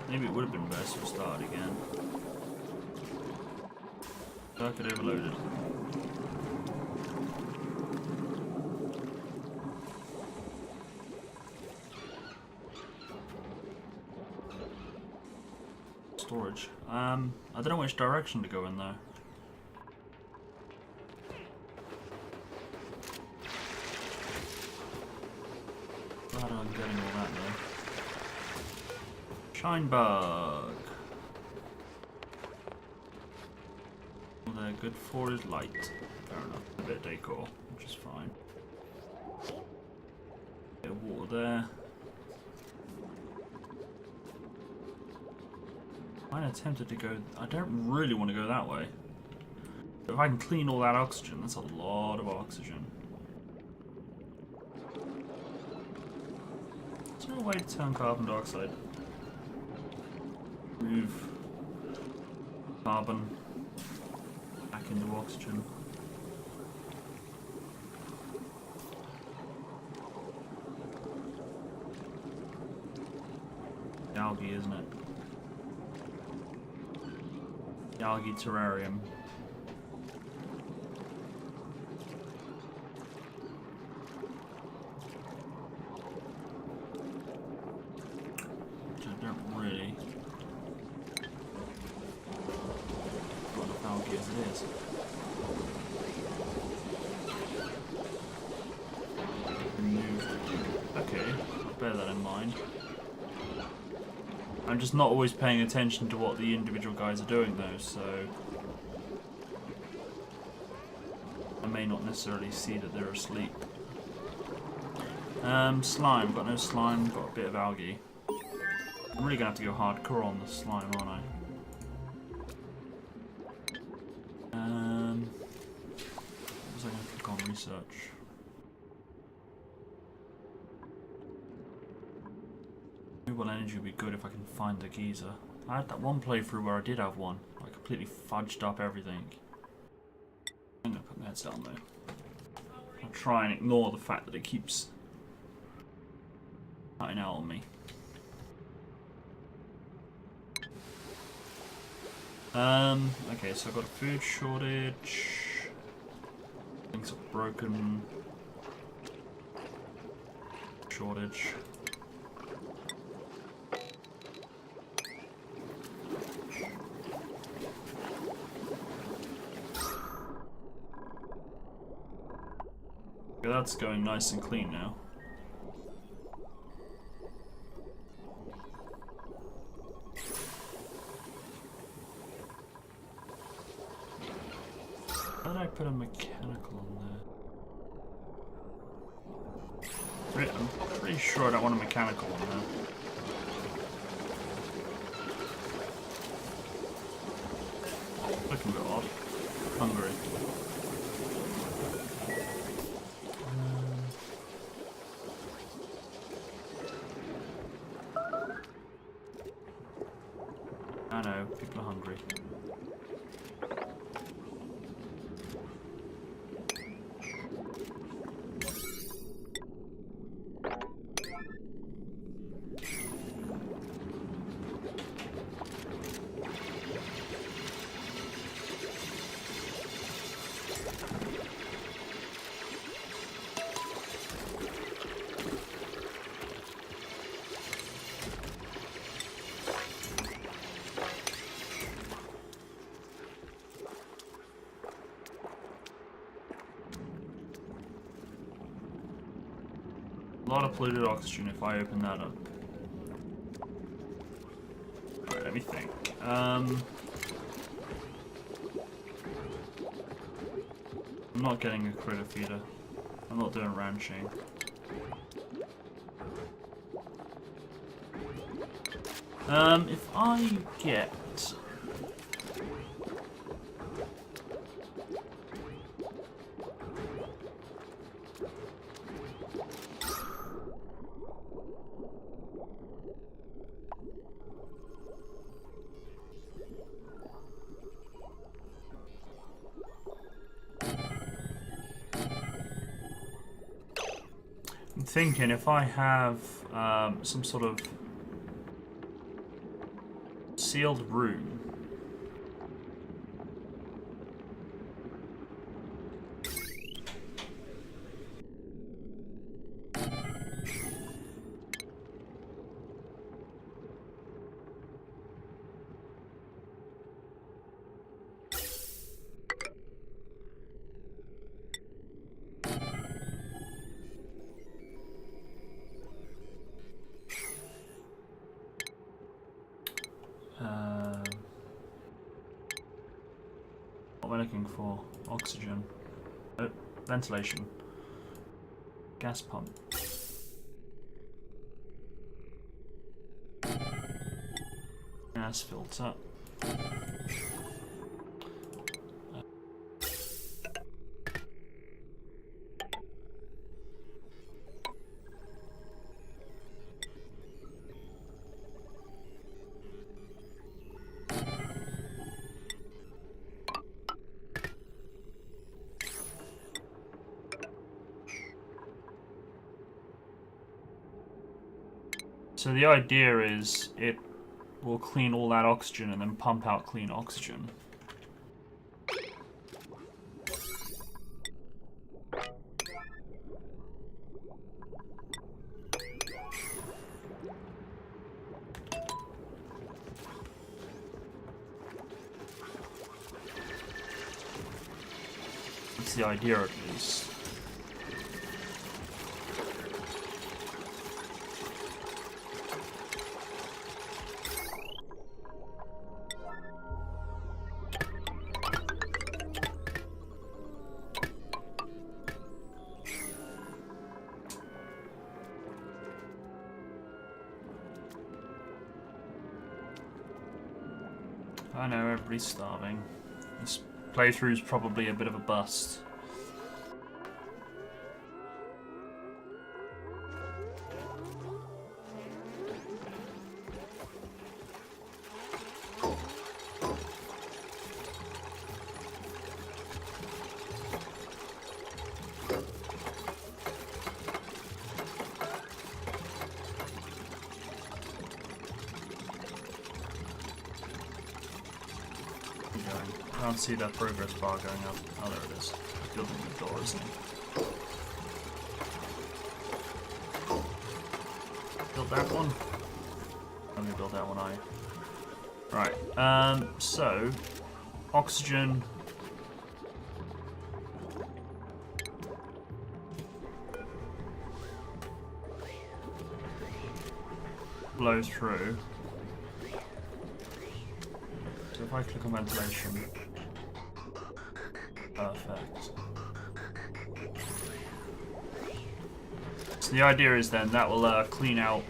A: Maybe it would have been best to start again. Circuit overloaded. Storage. I don't know which direction to go in though. Glad I'm getting all that though. Shine bug. All they're good for is light. Fair enough. A bit of decor, which is fine. Bit of water there. I'm tempted to go. I don't really want to go that way. But if I can clean all that oxygen, that's a lot of oxygen. Is there a way to turn carbon dioxide? Move carbon back into oxygen. Yeah, I'll algae, isn't it? The algae terrarium. Which I don't really got enough algae as it is. Removed. Okay, I'll bear that in mind. I'm just not always paying attention to what the individual guys are doing though, so I may not necessarily see that they're asleep. Slime. Got no slime, got a bit of algae. I'm really gonna have to go hardcore on the slime, aren't I? What was I gonna click on research? Renewable energy would be good if I can find the geyser. I had that one playthrough where I did have one. I completely fudged up everything. I'm gonna put my heads down though. I'll try and ignore the fact that it keeps cutting out on me. Okay, so I've got a food shortage. Things are broken. Shortage. Okay, that's going nice and clean now. How did I put a mechanical on there? I'm pretty sure I don't want a mechanical on there. Looking a bit odd. Hungry. I know, people are hungry. A lot of polluted oxygen if I open that up. Alright, let me think. I'm not getting a critter feeder. I'm not doing ranching. If I get... I'm thinking if I have some sort of sealed room. What am I looking for? Oxygen. Ventilation. Gas pump. Gas filter. So the idea is it will clean all that oxygen and then pump out clean oxygen. That's the idea, at least. I know, everybody's starving. This playthrough's probably a bit of a bust. I don't see that progress bar going up. Oh, there it is. Building the door, isn't it? Build that one. I'm gonna build that one, Right. So oxygen. Blow through. So if I click on ventilation. Perfect. So the idea is then that will clean out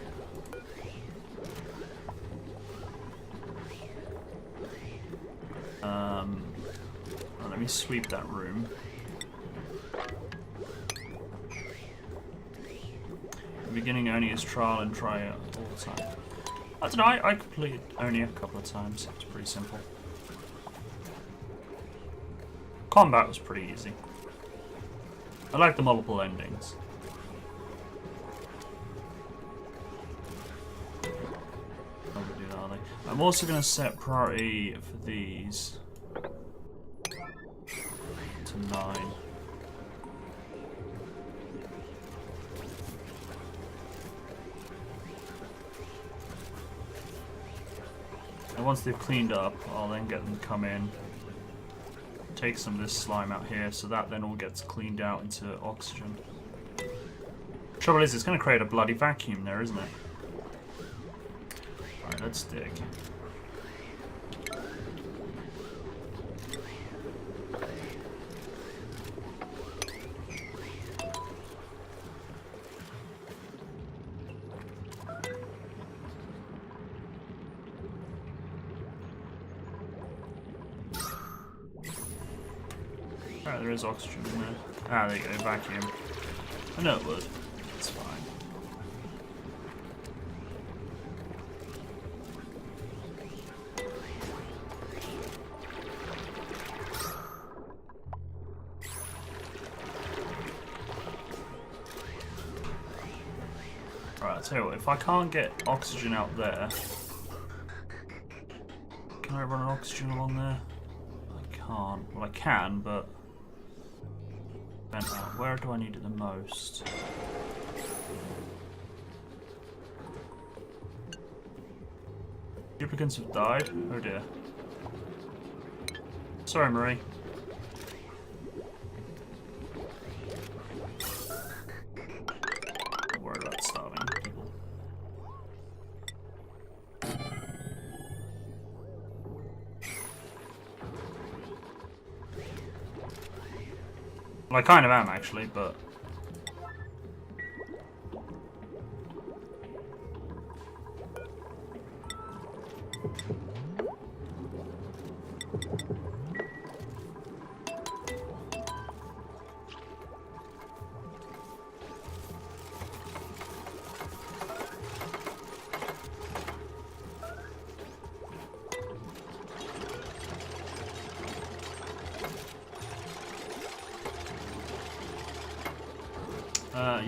A: let me sweep that room. The beginning only is trial and try it all the time. I don't know, I completed only a couple of times. It's pretty simple. Combat was pretty easy. I like the multiple endings. Not gonna do that, are they? I'm also gonna set priority for these to 9. And once they've cleaned up, I'll then get them to come in. Take some of this slime out here, so that then all gets cleaned out into oxygen. Trouble is, it's going to create a bloody vacuum there, isn't it? Alright, let's dig. Alright, there is oxygen in there. Ah, there you go, vacuum. I know it would. It's fine. Right, I'll tell you what, if I can't get oxygen out there, can I run an oxygen along there? I can't. Well, I can, but where do I need it the most? Duplicants have died? Oh dear. Sorry, Marie. Don't worry about starving people. Well, I kind of am, actually, but...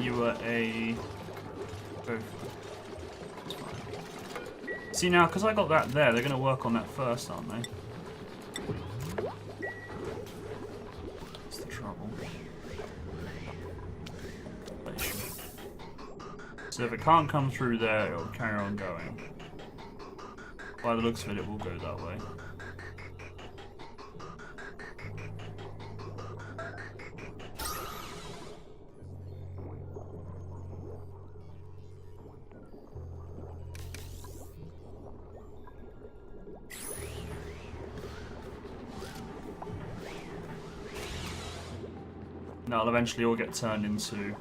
A: you were a... See now, because I got that there, they're going to work on that first, aren't they? That's the trouble. So if it can't come through there, it'll carry on going. By the looks of it, it will go that way. No, it'll eventually all get turned into...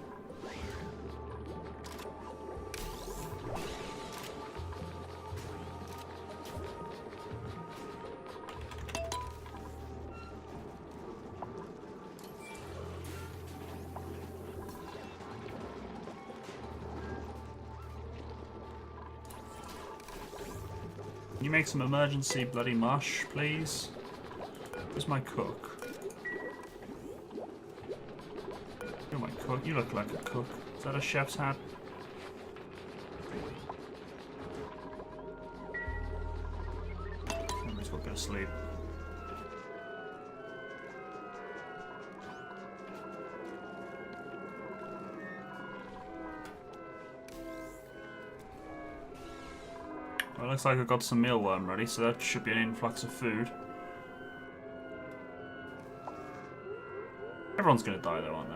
A: Can you make some emergency bloody mush, please? Where's my cook? You're my cook. You look like a cook. Is that a chef's hat? Everybody's got to go to sleep. Well, it looks like I've got some mealworm ready, so that should be an influx of food. Everyone's gonna die though, aren't they?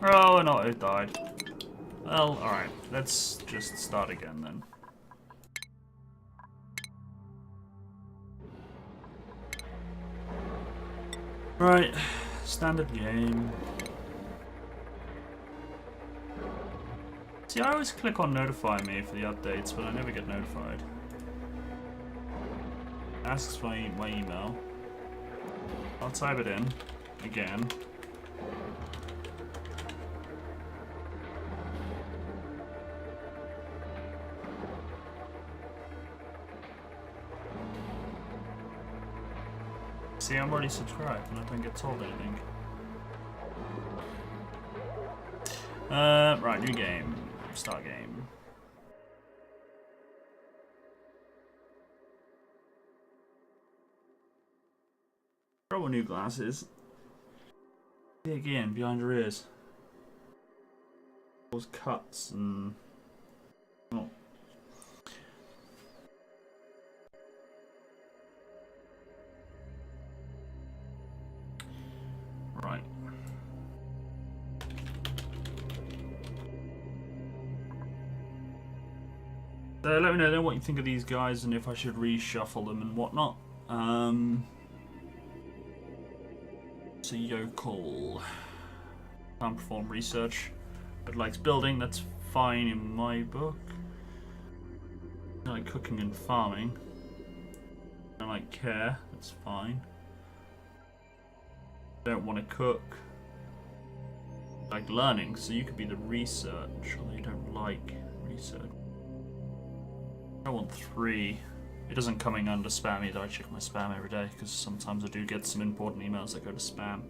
A: Oh, no, it died. Well, alright. Let's just start again then. Right. Standard game. See, I always click on notify me for the updates, but I never get notified. Asks for my email. I'll type it in. Again. See, I'm already subscribed and I don't get told anything. Right, new game. Start game. Trouble new glasses. Dig in behind your ears. Those cuts and... Oh. Right. Let me know then what you think of these guys and if I should reshuffle them and whatnot. So yokel. Can't perform research, but likes building. That's fine in my book. I like cooking and farming. I like care. That's fine. Don't want to cook. Like learning, so you could be the research, although you don't like research. I want 3. It doesn't coming under spam either. I check my spam every day because sometimes I do get some important emails that go to spam.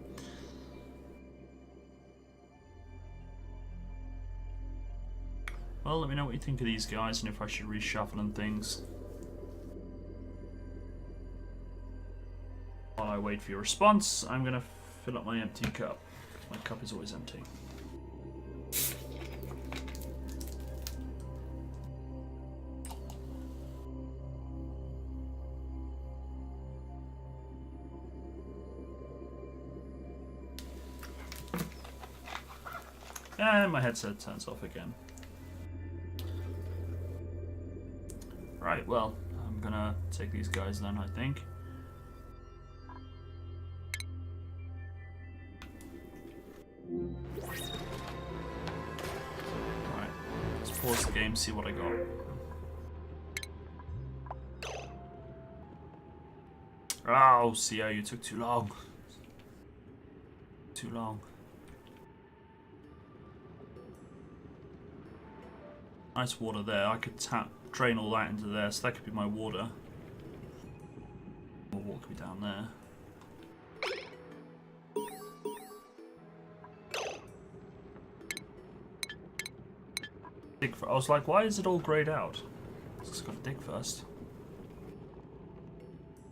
A: Well, let me know what you think of these guys and if I should reshuffle and things. While I wait for your response, I'm going to fill up my empty cup. My cup is always empty. And my headset turns off again. Right, well, I'm gonna take these guys then, I think. Right, let's pause the game, see what I got. Oh, see how you took too long. Too long. Nice water there. I could drain all that into there, so that could be my water. More water could be down there. Dig for. I was like, why is it all greyed out? I just got to dig first.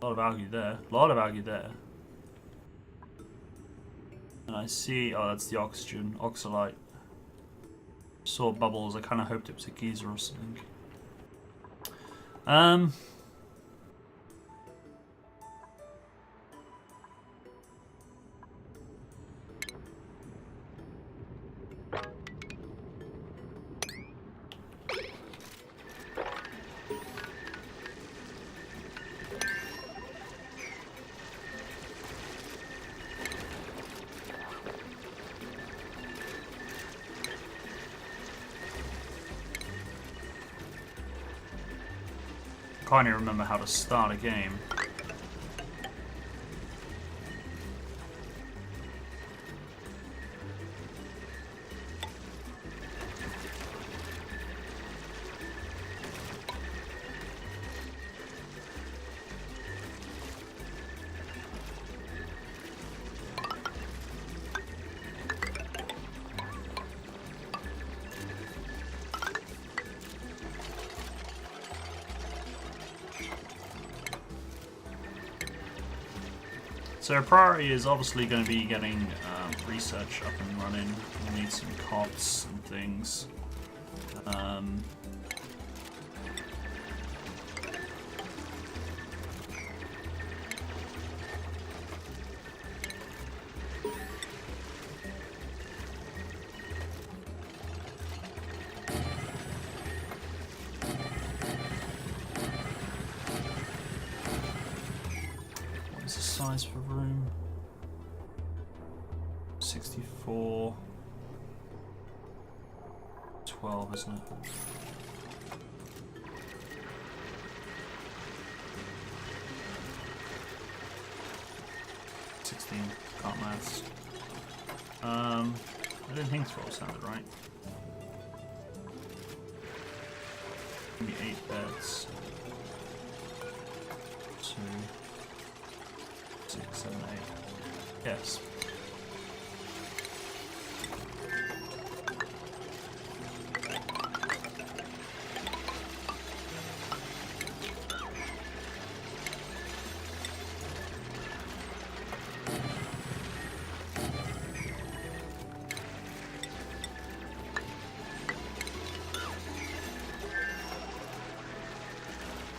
A: A lot of algae there. A lot of algae there. And I see. Oh, that's the oxygen. Oxalite. Saw bubbles. I kind of hoped it was a geyser or something. Can't even remember how to start a game. So our priority is obviously going to be getting research up and running. We'll need some cots and things. Size for room 64 12, isn't it? Can't maths. I didn't think 12 sounded right. Maybe 8 beds. 2 6, 7, 8. Yes.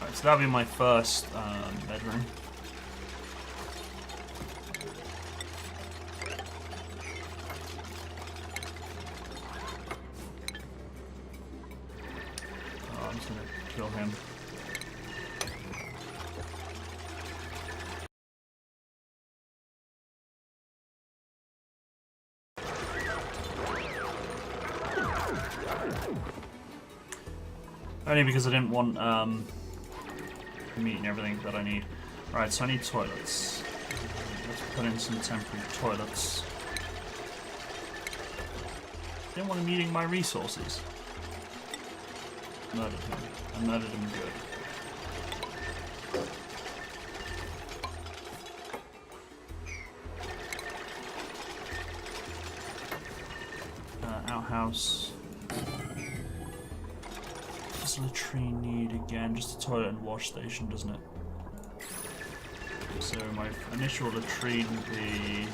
A: Right, so that'll be my first bedroom. Kill him. Only because I didn't want meat and everything that I need. Right, so I need toilets. Let's put in some temporary toilets. Didn't want him eating my resources. Murdered him. I murdered him good. Outhouse. What's the latrine need again? Just a toilet and wash station, doesn't it? So my initial latrine would be...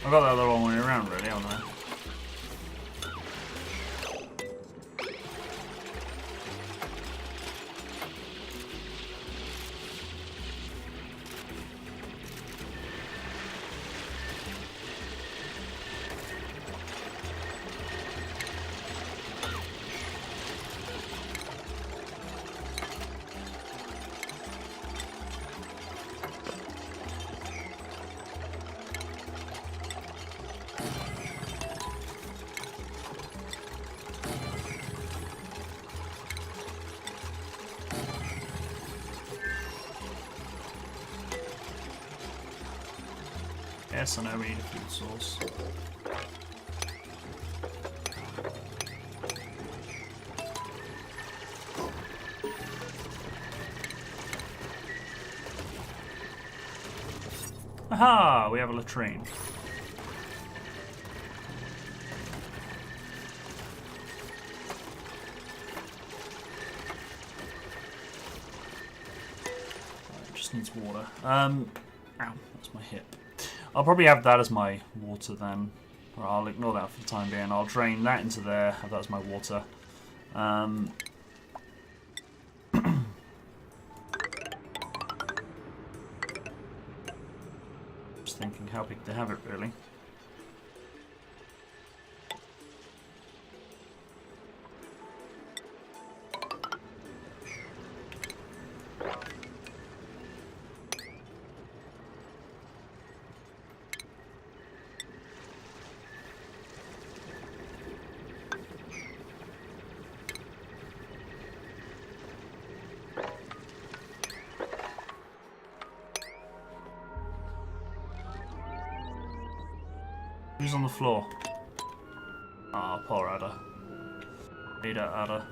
A: I got that the wrong way around, really, haven't I? Yes, I know we need a food source. Aha! We have a latrine. It just needs water. Ow, that's my hip. I'll probably have that as my water then. Or I'll ignore that for the time being. I'll drain that into there, have that as my water. Just thinking how big to have it, really. Who's on the floor? Ah, poor Ada. Ada, Ada.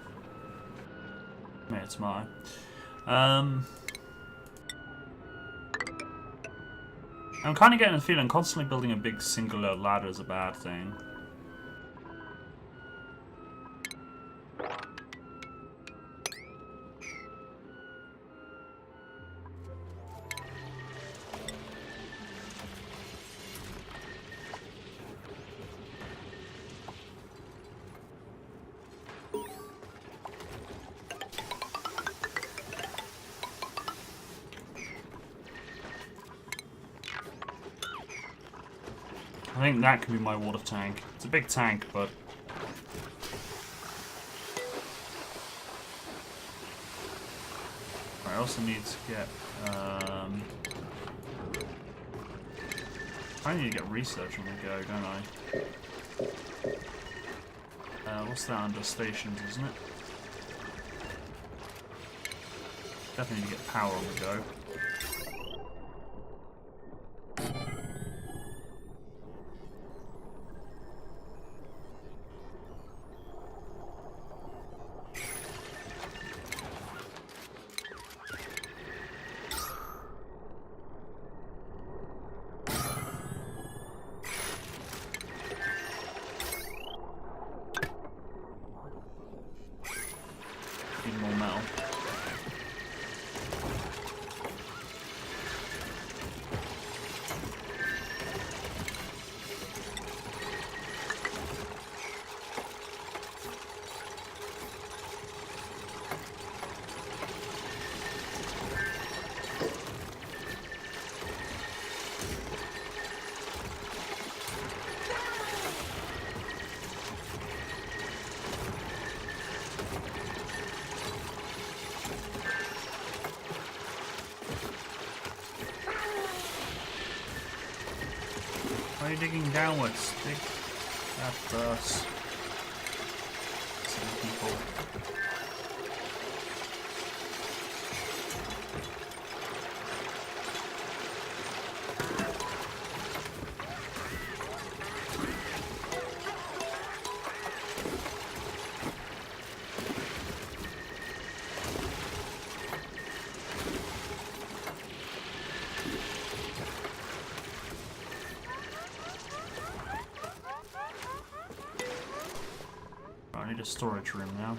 A: Yeah, it's mine. I'm kind of getting the feeling constantly building a big singular ladder is a bad thing. I think that can be my water tank. It's a big tank, but... I also need to get... I need to get research on the go, don't I? What's that under stations, isn't it? Definitely need to get power on the go. Need more metal. Why are you digging downwards? Dig that first. Silly people. I need a storage room now.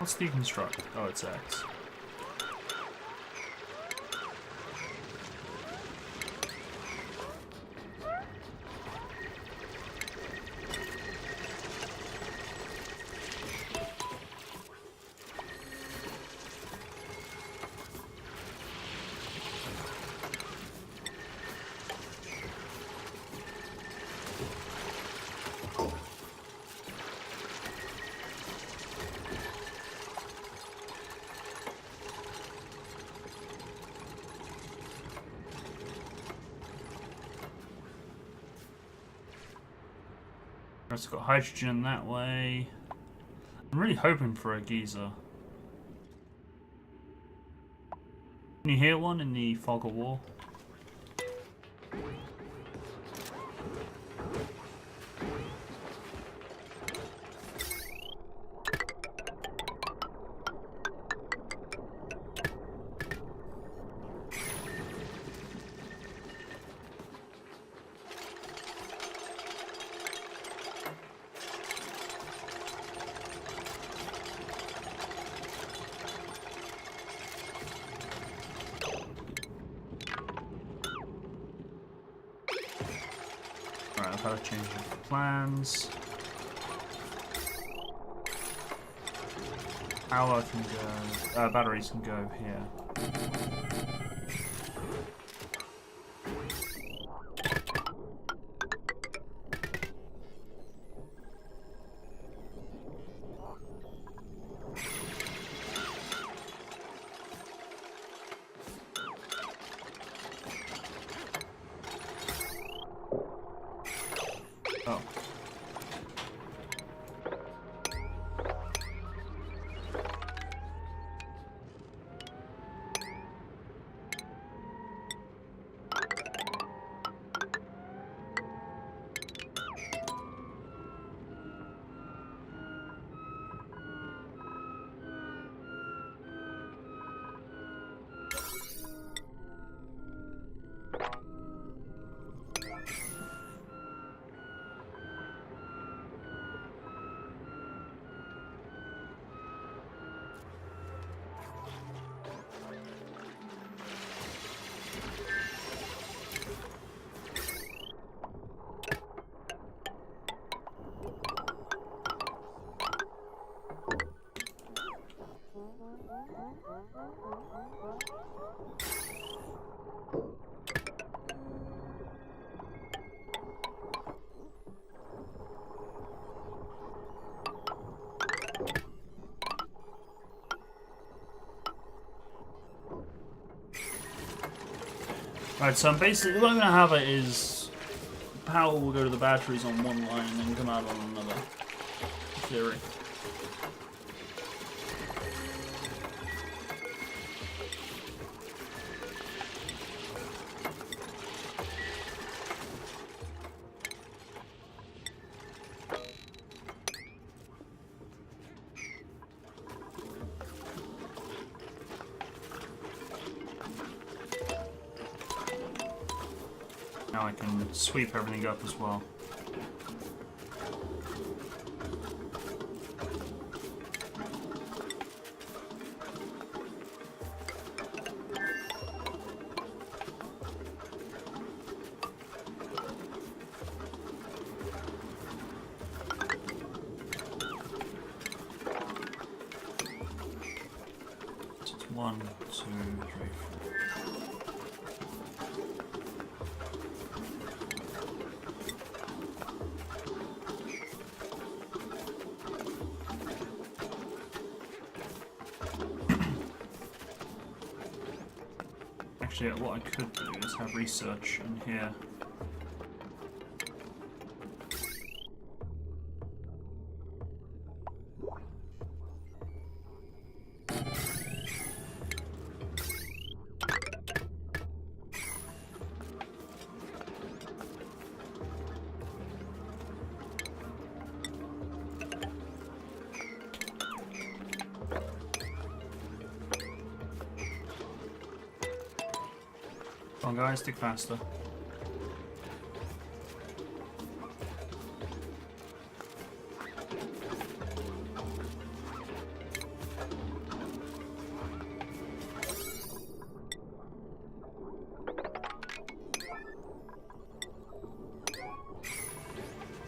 A: What's deconstruct? Oh, it's X. It's got hydrogen that way. I'm really hoping for a geyser. Can you hear one in the fog of war? Alright, I've had a change of plans. Power can go, batteries can go here. Oh. Right, so basically what I'm going to have it is power will go to the batteries on one line and then come out on another, in theory. Now I can sweep everything up as well. So it's 1, 2, 3, 4. Actually, what I could do is have research in here. Come on guys, stick faster.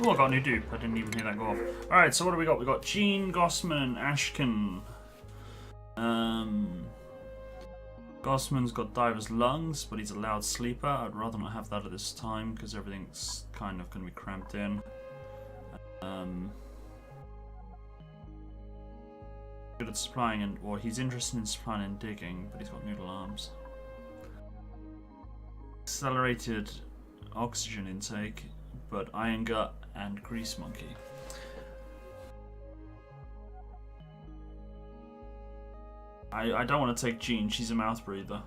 A: Oh, I got a new dupe. I didn't even hear that go off. Alright, so what do we got? We got Gene, Gossman, and Ashkin. Gossman's got diver's lungs, but he's a loud sleeper. I'd rather not have that at this time because everything's kind of going to be cramped in. Good at supplying and, or he's interested in supplying and digging, but he's got noodle arms. Accelerated oxygen intake, but iron gut and grease monkey. I don't want to take Jean, she's a mouth breather.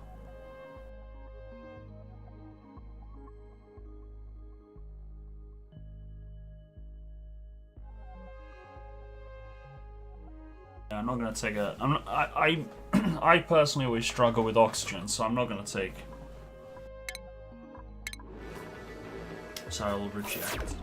A: Yeah, I'm not going to take a... I personally always struggle with oxygen, so I'm not going to take... So I will reject.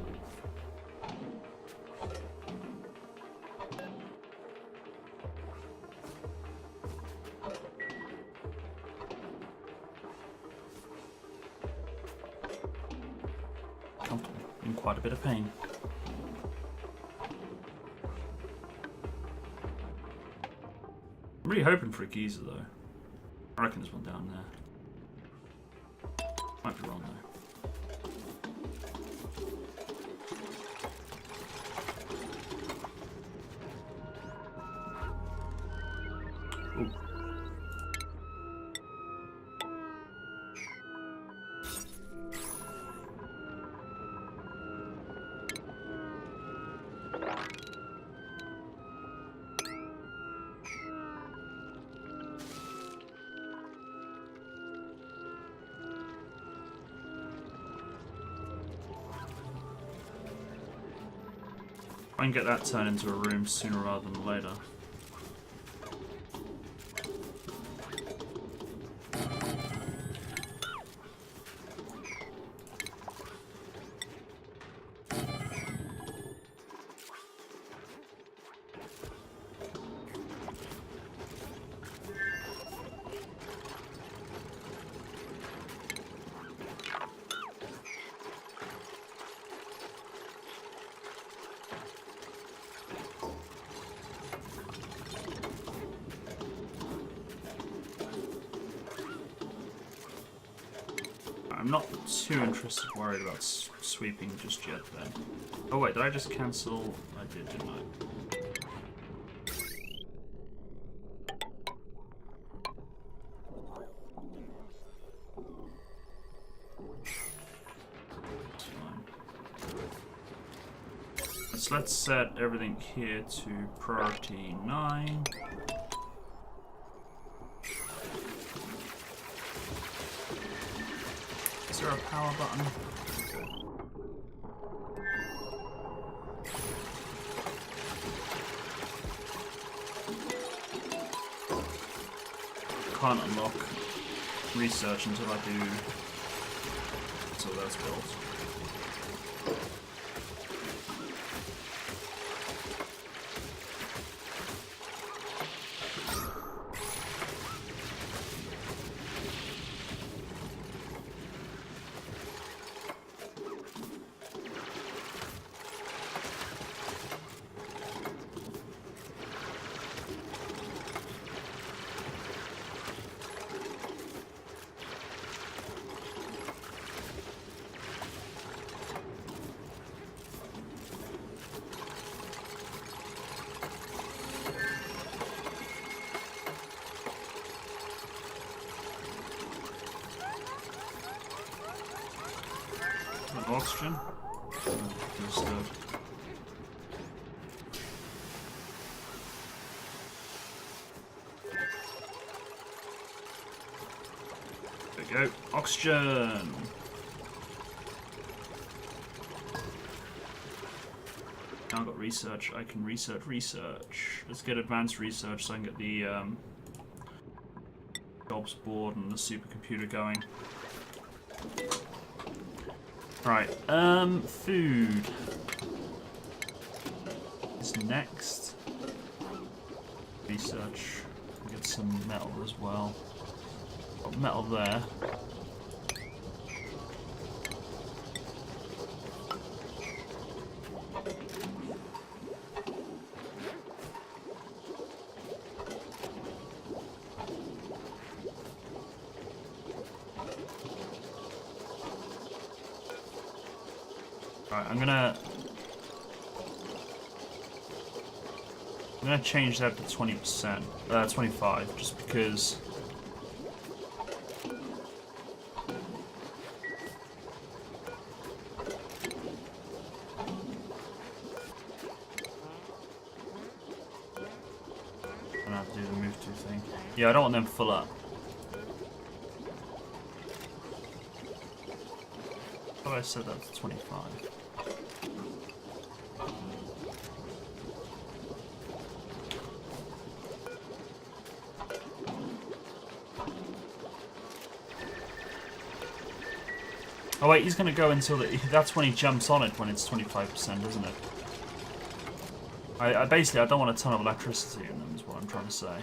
A: Comfortable. In quite a bit of pain. I'm really hoping for a geezer though. I reckon there's one down there. Might be wrong though. Ooh. I can get that turned into a room sooner rather than later. I'm not too worried about sweeping just yet then. Oh wait, did I just cancel? I did, didn't I? So let's set everything here to priority 9. Is there a power button? Can't unlock research until I do. So that's built. Oxygen? Understood. There we go. Oxygen! Now I've got research. I can research. Let's get advanced research so I can get the jobs board and the supercomputer going. Right, food is next. Research. Get some metal as well. Got metal there. Right, I'm gonna change that to 20%, 25, just because. I don't have to do the move to thing. Yeah, I don't want them full up. How about I set that to 25? Oh wait, he's gonna go until that's when he jumps on it when it's 25%, isn't it? I basically I don't want a ton of electricity in them, is what I'm trying to say.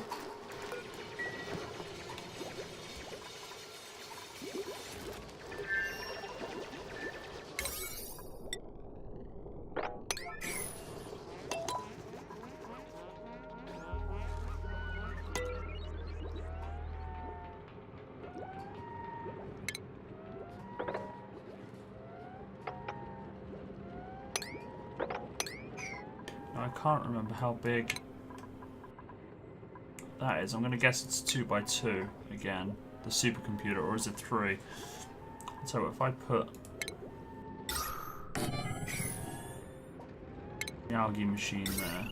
A: I can't remember how big that is. I'm going to guess it's 2 by 2 again, the supercomputer, or is it 3? So if I put the algae machine there.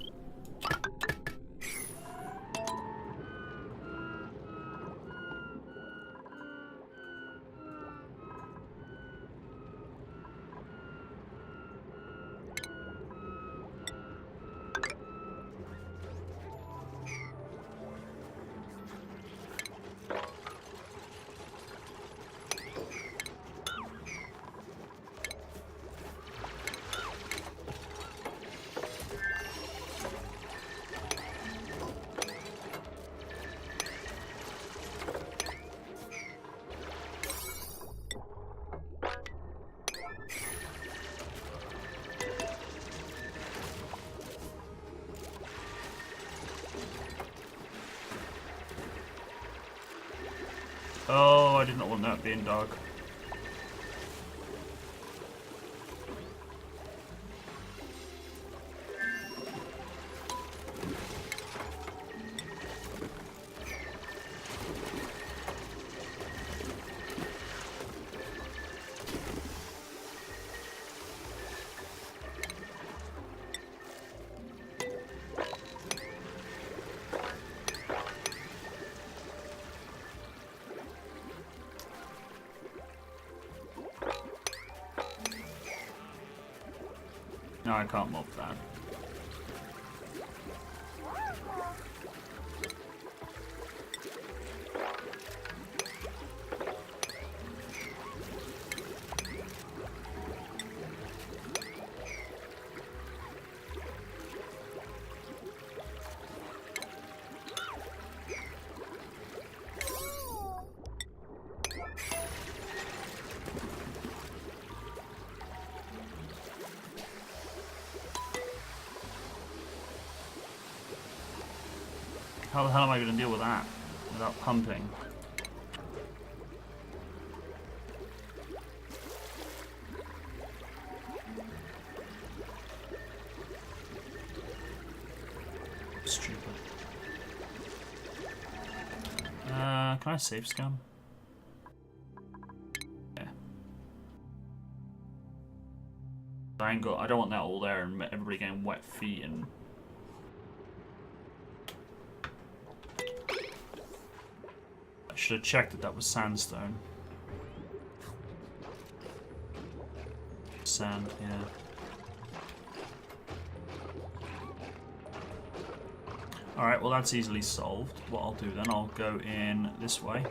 A: Oh, I did not want that being dark. No, I can't mob that. How the hell am I going to deal with that without pumping? Stupid. Can I save scum? Yeah. I don't want that all there and everybody getting wet feet and. I should have checked that was sandstone. Sand, yeah. Alright, well that's easily solved. What I'll do then, I'll go in this way.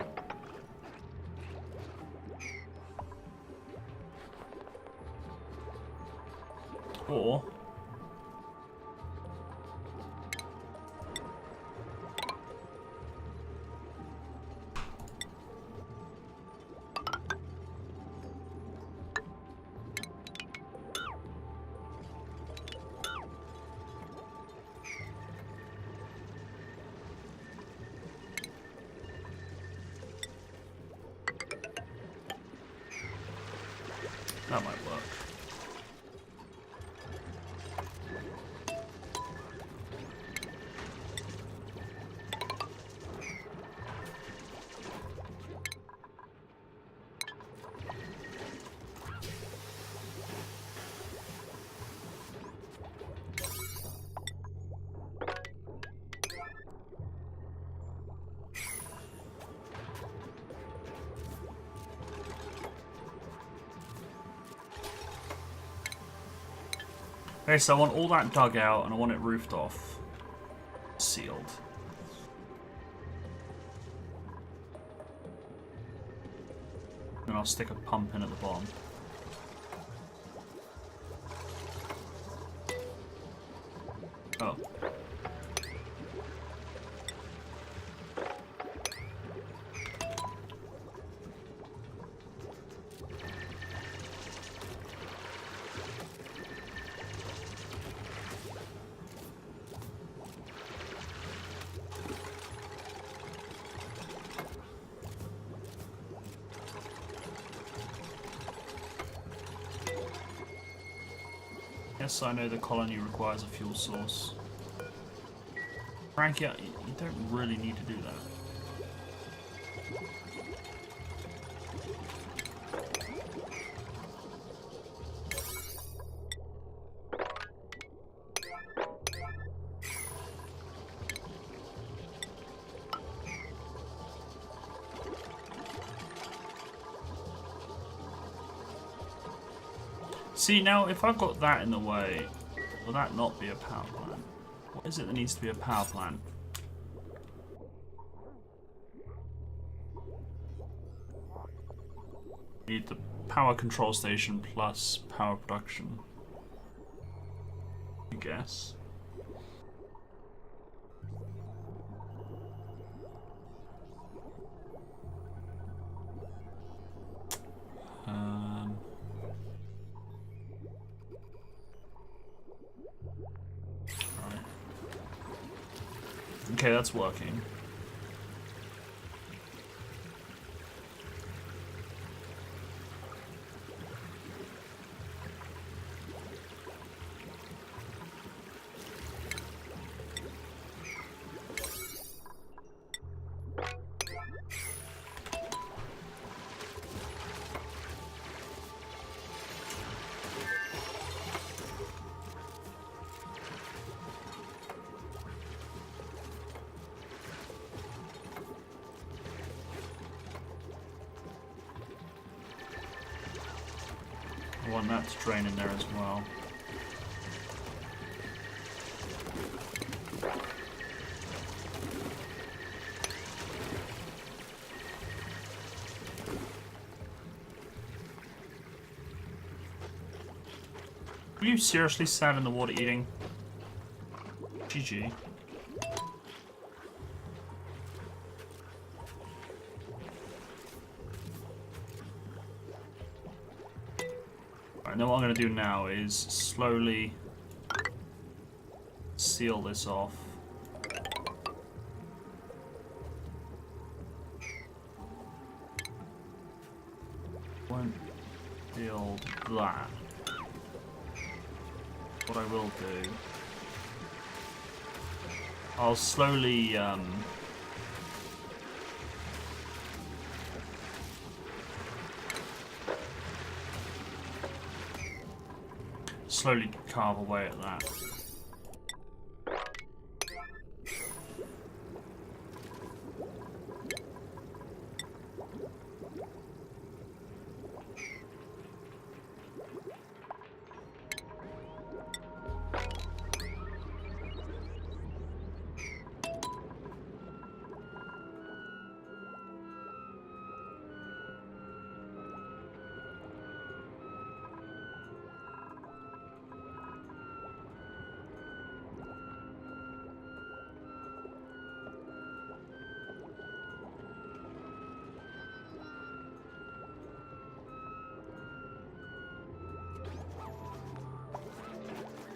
A: Or that might work. Okay, so I want all that dug out and I want it roofed off. Sealed. Then I'll stick a pump in at the bottom. Oh. Yes, I know the colony requires a fuel source. Frankie, you don't really need to do that. See, now, if I've got that in the way, will that not be a power plant? What is it that needs to be a power plant? Need the power control station plus power production. I guess. Right. Okay, that's working. I want that to drain in there as well. Are you seriously sat in the water eating? GG. Alright, now what I'm going to do now is slowly seal this off. Won't build that. What I will do, I'll slowly slowly carve away at that.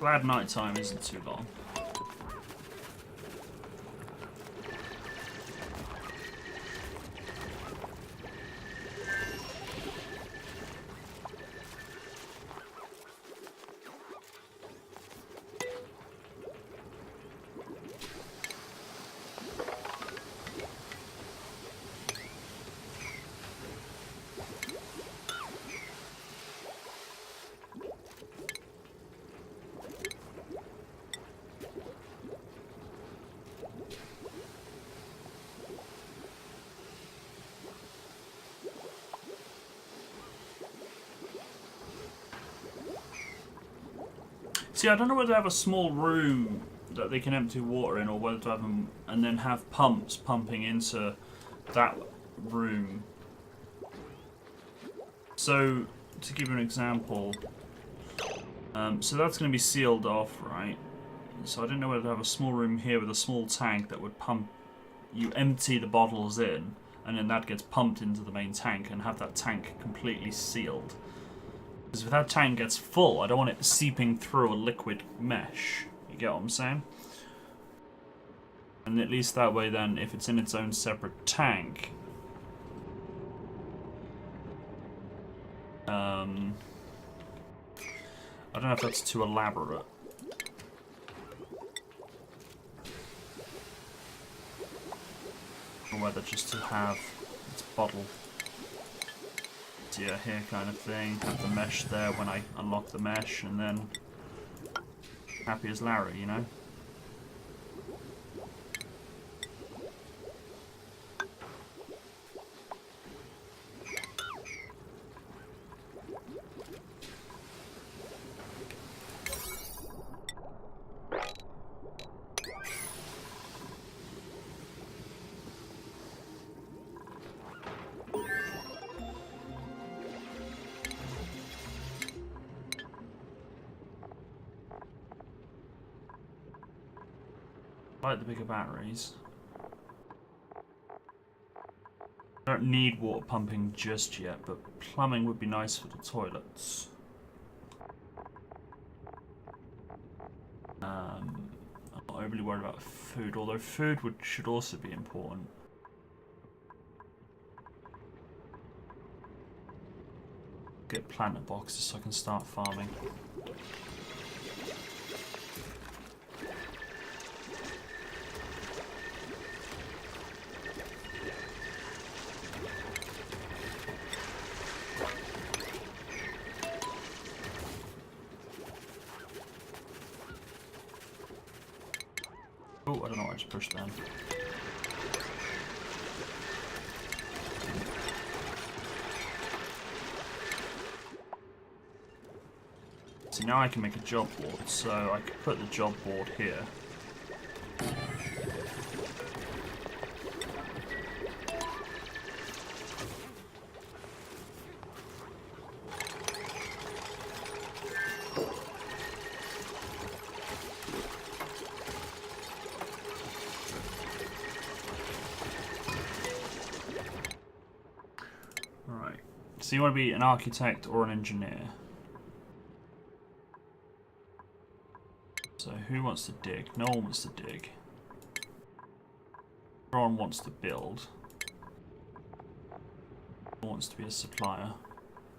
A: Glad night time isn't too long. See, I don't know whether to have a small room that they can empty water in, or whether to have them and then have pumps pumping into that room. So, to give you an example, so that's going to be sealed off, right? So I didn't know whether to have a small room here with a small tank that would pump. You empty the bottles in, and then that gets pumped into the main tank, and have that tank completely sealed. Because if that tank gets full, I don't want it seeping through a liquid mesh. You get what I'm saying? And at least that way then, if it's in its own separate tank... I don't know if that's too elaborate. Or whether just to have its bottle here kind of thing, have the mesh there when I unlock the mesh, and then happy as Larry, you know? I like the bigger batteries. I don't need water pumping just yet, but plumbing would be nice for the toilets. I'm not overly worried about food, although food should also be important. Get planter boxes so I can start farming. Oh, I don't know what I just pushed then. See, now I can make a job board, so I could put the job board here. So you want to be an architect or an engineer. So who wants to dig? No one wants to dig. Everyone wants to build. No one wants to be a supplier.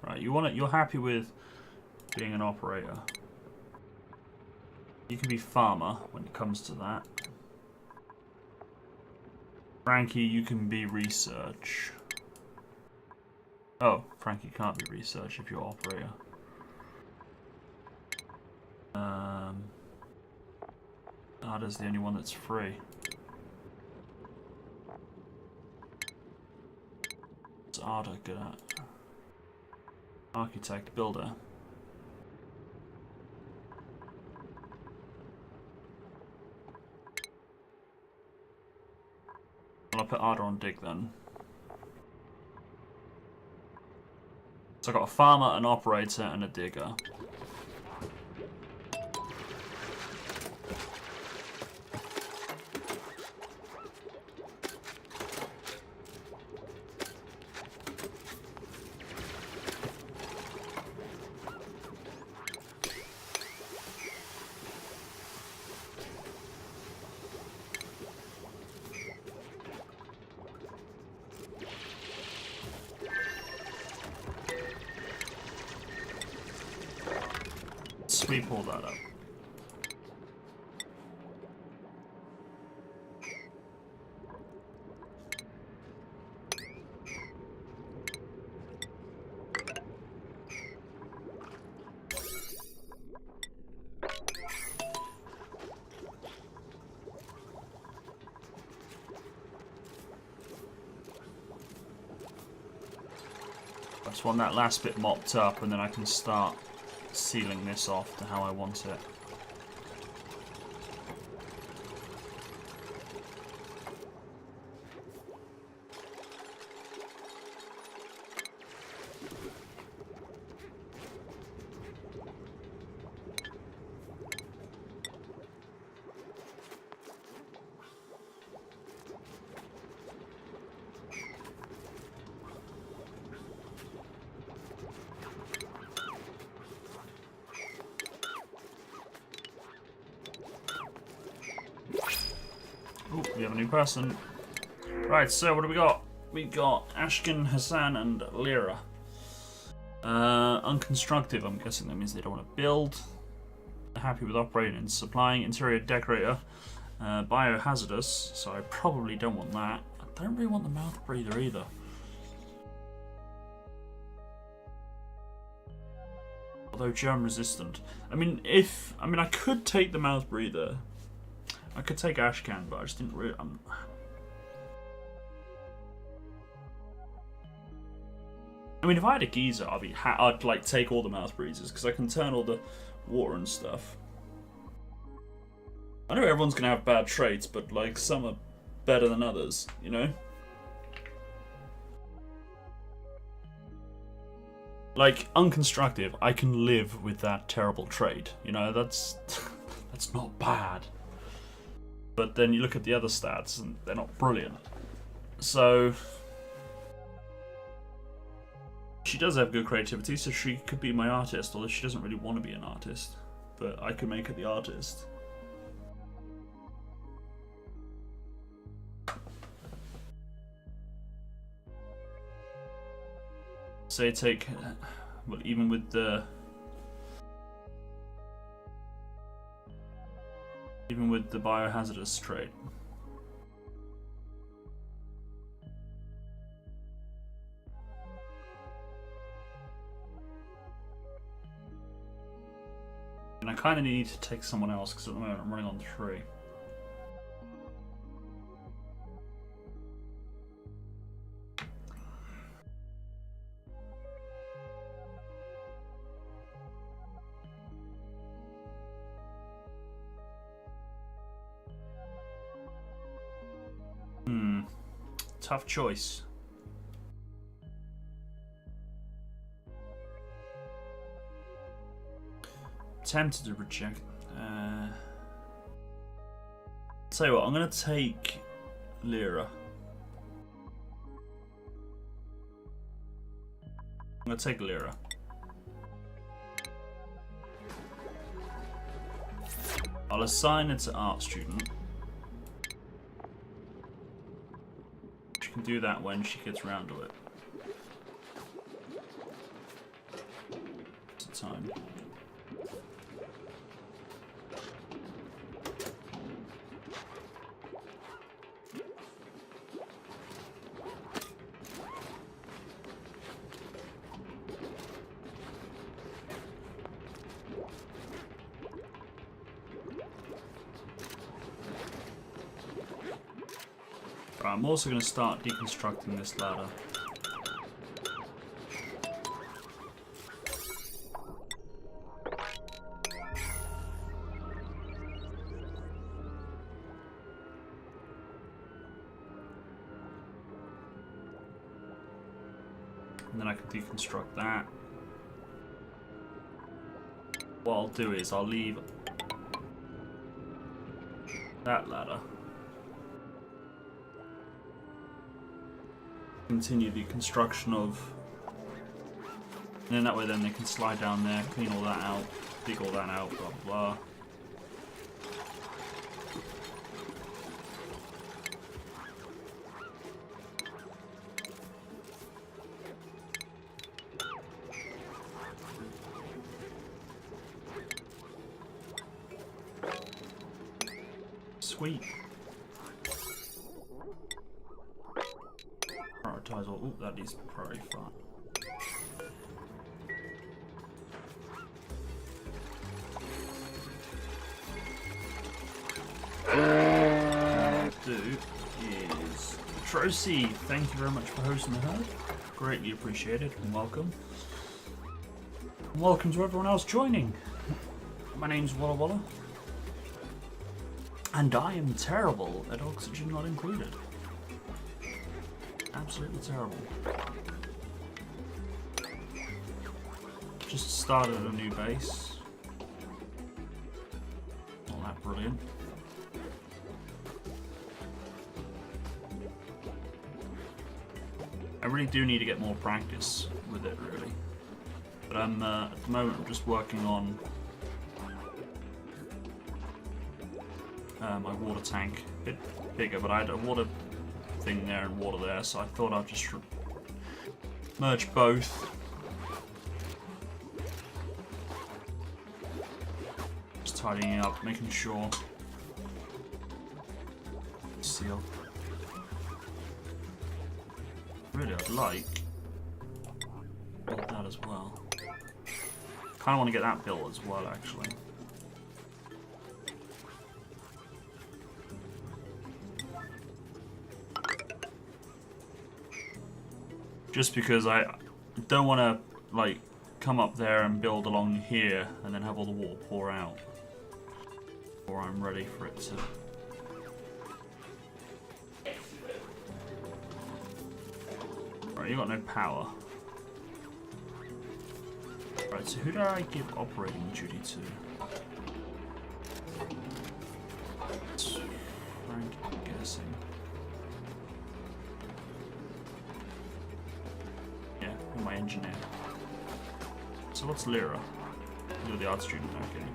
A: Right, you're happy with being an operator. You can be farmer when it comes to that. Frankie, you can be research. Oh, Frankie can't be research if you're operator. Ada's the only one that's free. What's Ada good at? Architect, builder. Well, I'll put Ada on dig then. So I've got a farmer, an operator, and a digger. Sweep all that up. I just want that last bit mopped up, and then I can start sealing this off to how I want it. Oh, we have a new person. Right, so what do we got? We got Ashkin, Hassan, and Lyra. Unconstructive, I'm guessing that means they don't want to build. Happy with operating and supplying. Interior decorator. Biohazardous, so I probably don't want that. I don't really want the mouth breather either. Although germ resistant. I could take the mouth breather. I could take Ashcan, but I just didn't really. If I had a geyser, I'd like take all the mouth breathers because I can turn all the water and stuff. I know everyone's gonna have bad traits, but like some are better than others, you know? Like unconstructive, I can live with that terrible trait. You know, that's that's not bad. But then you look at the other stats and they're not brilliant. So she does have good creativity, so she could be my artist, although she doesn't really want to be an artist. But I could make her the artist. Say take, well, even with the biohazardous trait. And I kind of need to take someone else because at the moment I'm running on 3. Tough choice. Tempted to reject. Tell you what, I'm gonna take Lyra. I'm gonna take Lyra. I'll assign it to art student. She can do that when she gets round to it. It's a time. I'm also going to start deconstructing this ladder. And then I can deconstruct that. What I'll do is I'll leave that ladder. Continue the construction of, and then that way then they can slide down there, clean all that out, dig all that out, blah blah blah. Sweet. Prioritize all. Ooh, that needs priority far. Do is Trocy. Thank you very much for hosting the herd. Greatly appreciated and welcome. And welcome to everyone else joining. My name's Walla, and I am terrible at oxygen not included. Absolutely terrible. Just started a new base. Not that brilliant. I really do need to get more practice with it, really. But at the moment I'm just working on my water tank a bit bigger, but I had a water thing there and water there, so I thought I'd just merge both. Just tidying it up, making sure. Seal. Really, I'd like build that as well. Kind of want to get that built as well, actually. Just because I don't want to like come up there and build along here and then have all the water pour out before I'm ready for it to. Right, you got no power. Right, so who do I give operating duty to? Frank, I'm guessing. Yeah, or my engineer. So what's Lyra? You're the art student, okay.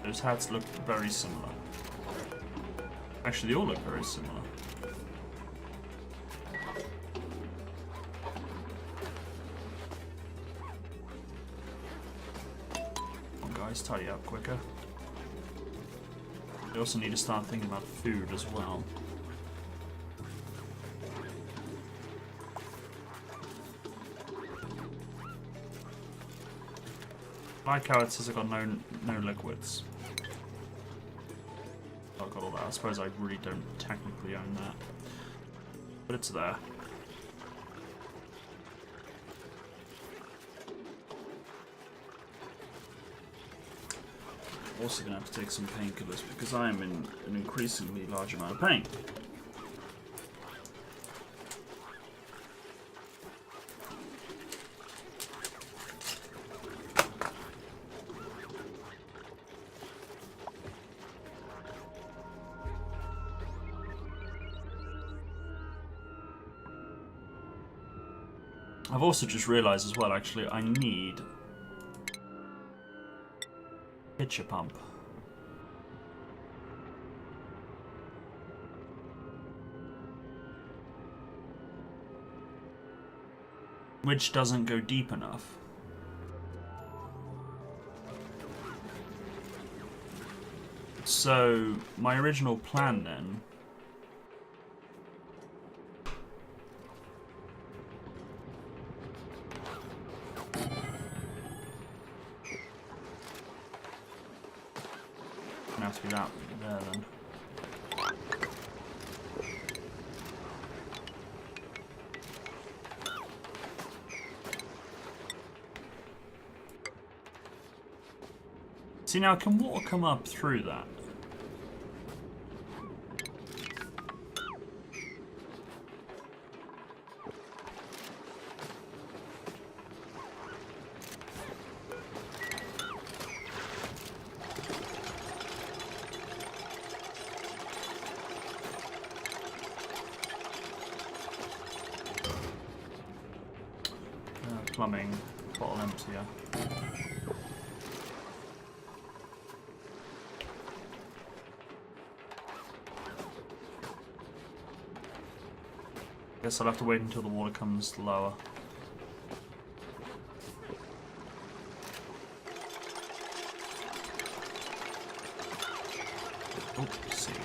A: Those hats look very similar. Actually, they all look very similar. Guys, tidy up quicker. We also need to start thinking about food as well. I like how it says I got no liquids. Oh, I got all that. I suppose I really don't technically own that, but it's there. Also going to have to take some painkillers because I am in an increasingly large amount of pain. I've also just realised as well, actually, I need pitcher pump. Which doesn't go deep enough. So, my original plan then have to be that there then. See now, can water come up through that? Plumbing, bottle emptier. Guess I'll have to wait until the water comes lower. Oopsie.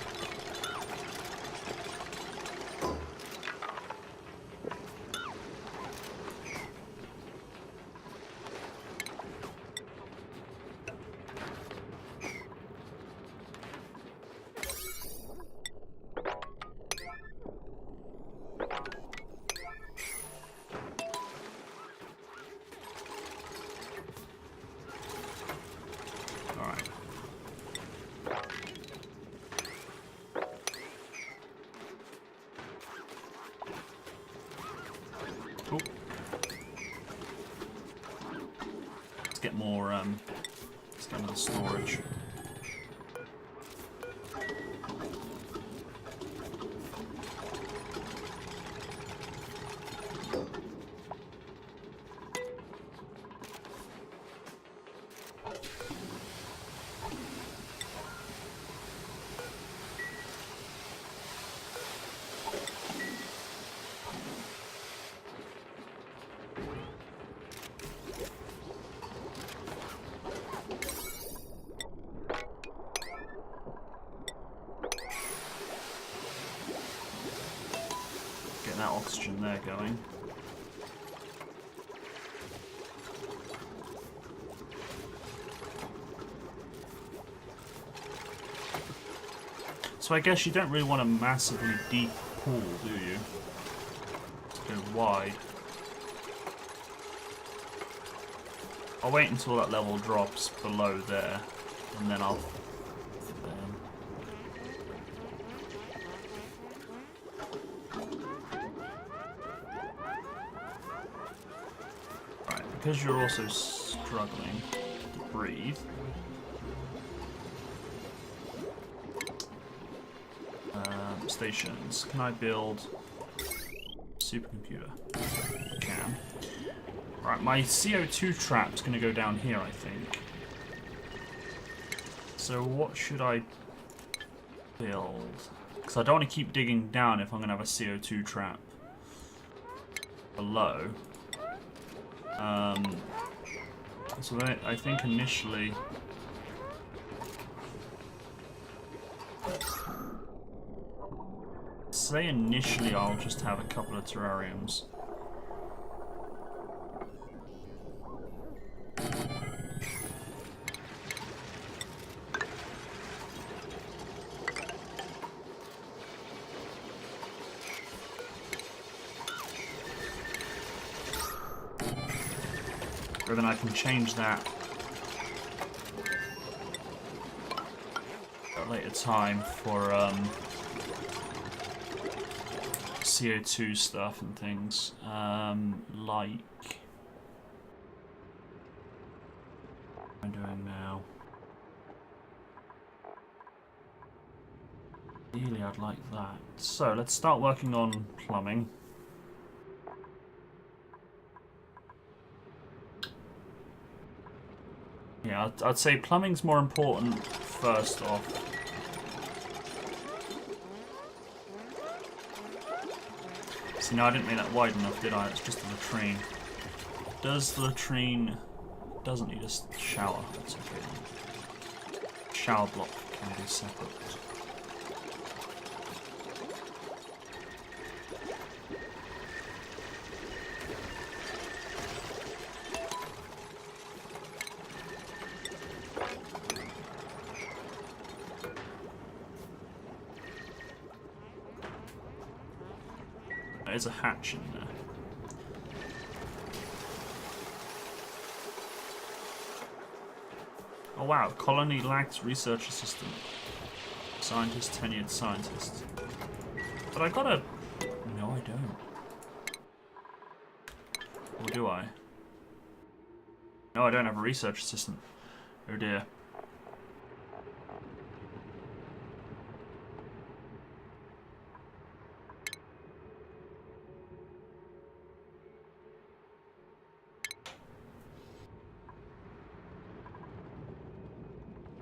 A: Cool. Let's get more, let's get another storage. oxygen there going. So I guess you don't really want a massively deep pool, do you? To go wide. I'll wait until that level drops below there, and then I'll... Right, because you're also struggling to breathe. Stations. Can I build supercomputer? I can. Right, my CO2 trap's going to go down here, I think. So what should I build? Because I don't want to keep digging down if I'm going to have a CO2 trap below. So then I think initially... Say initially I'll just have a couple of terrariums. Or then I can change that at a later time for CO2 stuff and things, like what I'm doing now. Really, I'd like that. So let's start working on plumbing. Yeah, I'd say plumbing's more important first off. See, no, I didn't make that wide enough, did I? It's just a latrine. Does the latrine... doesn't need a shower. That's okay. Shower block can be separate. There's a hatch in there. Oh wow, colony lacks research assistant. Scientist, tenured scientist. But I got a... No, I don't. Or do I? No, I don't have a research assistant. Oh dear.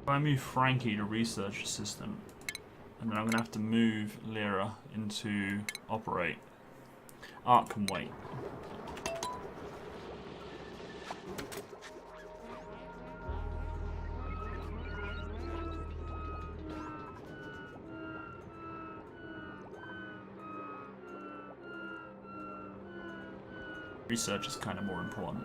A: If I move Frankie to research assistant, and then I'm going to have to move Lyra into operate. Art can wait. Research is kind of more important.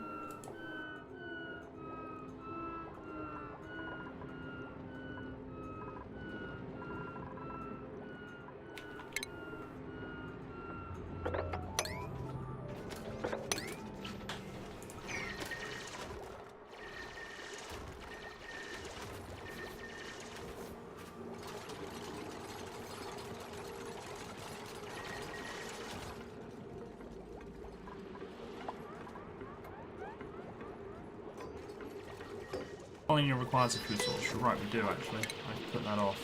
A: Colony requires a food source. You're right, we do actually. I can put that off.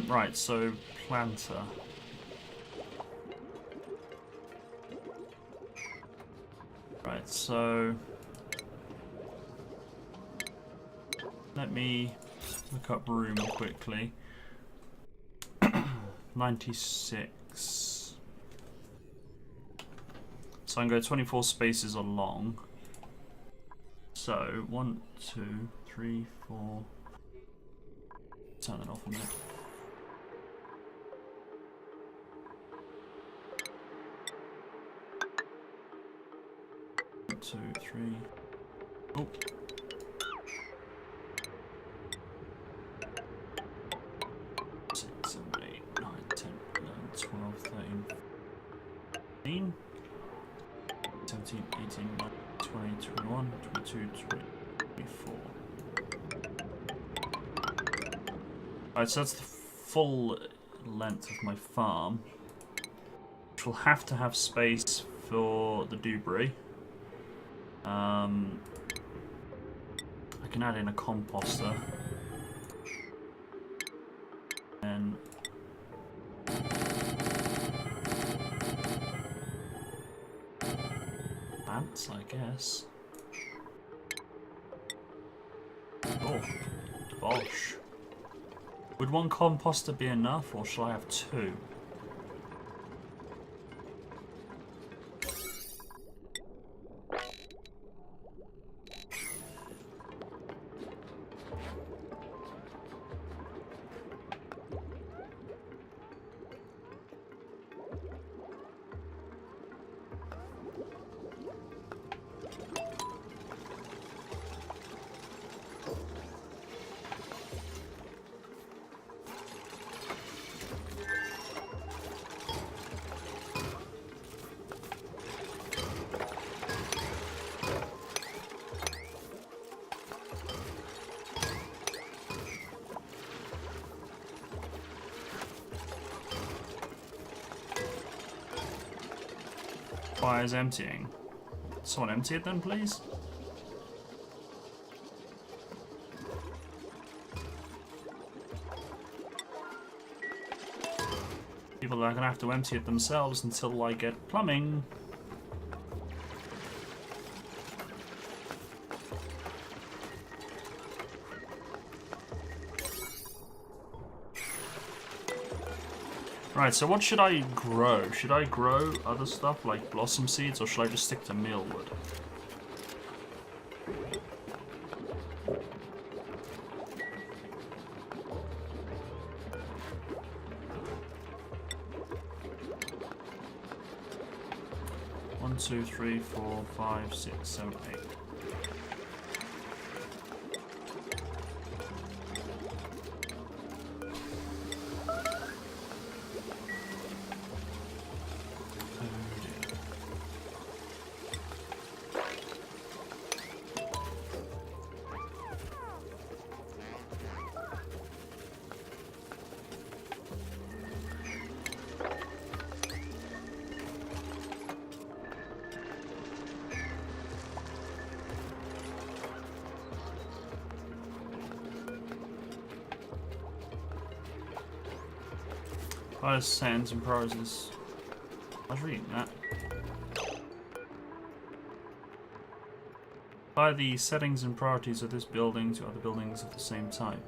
A: Right, so planter. Right, so let me look up room quickly. 96. So I can go 24 spaces along. So 1, 2, 3, 4. Turn that off a minute. 2, 3. Oh. 6, 7, 8, 9, 10, 11, 12, 13, 14, 17, 18, 19, 20, 21, 22, 24. Alright, so that's the full length of my farm, which will have to have space for the debris. I can add in a composter. And plants, I guess. Oh, bosh. Would one composter be enough, or shall I have 2? Why is emptying? Someone empty it then, please? People are gonna have to empty it themselves until I get plumbing. Right, so what should I grow? Should I grow other stuff like blossom seeds, or should I just stick to mealwood? One, 2, 3, 4, 5, 6, 7, 8. Highest sands and prizes. I was reading that. Apply the settings and priorities of this building to other buildings of the same type.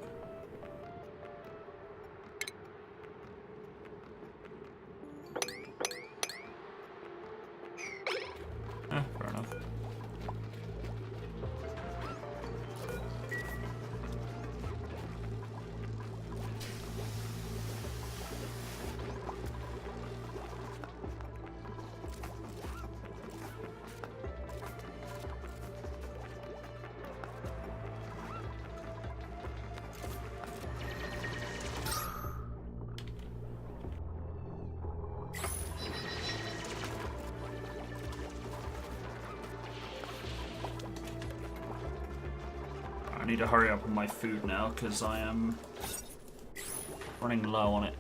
A: Fair enough. I need to hurry up with my food now because I am running low on it.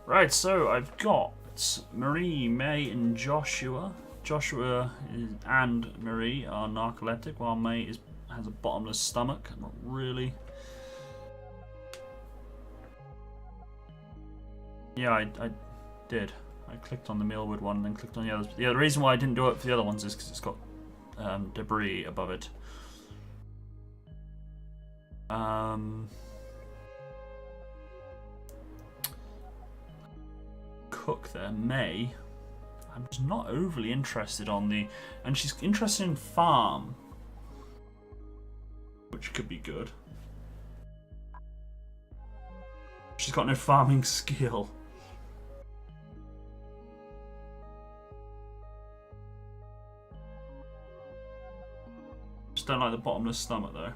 A: Right, so I've got Marie, May, and Joshua. Joshua and Marie are narcoleptic, while May has a bottomless stomach. Not really. Yeah, I did. I clicked on the mealwood one and then clicked on the others. Yeah, the reason why I didn't do it for the other ones is because it's got debris above it. Cook there, May. I'm just not overly interested on the... And she's interested in farm, which could be good. She's got no farming skill. Just don't like the bottomless stomach though.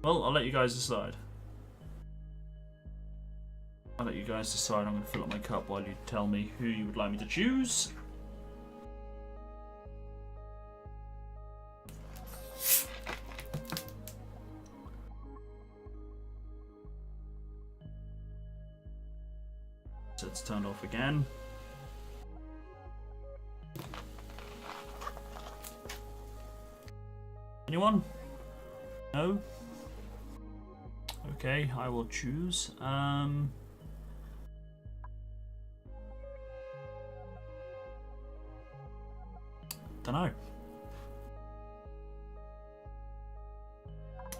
A: Well, I'll let you guys decide. I'll let you guys decide. I'm going to fill up my cup while you tell me who you would like me to choose. So it's turned off again. Anyone? No? Okay, I will choose. Dunno.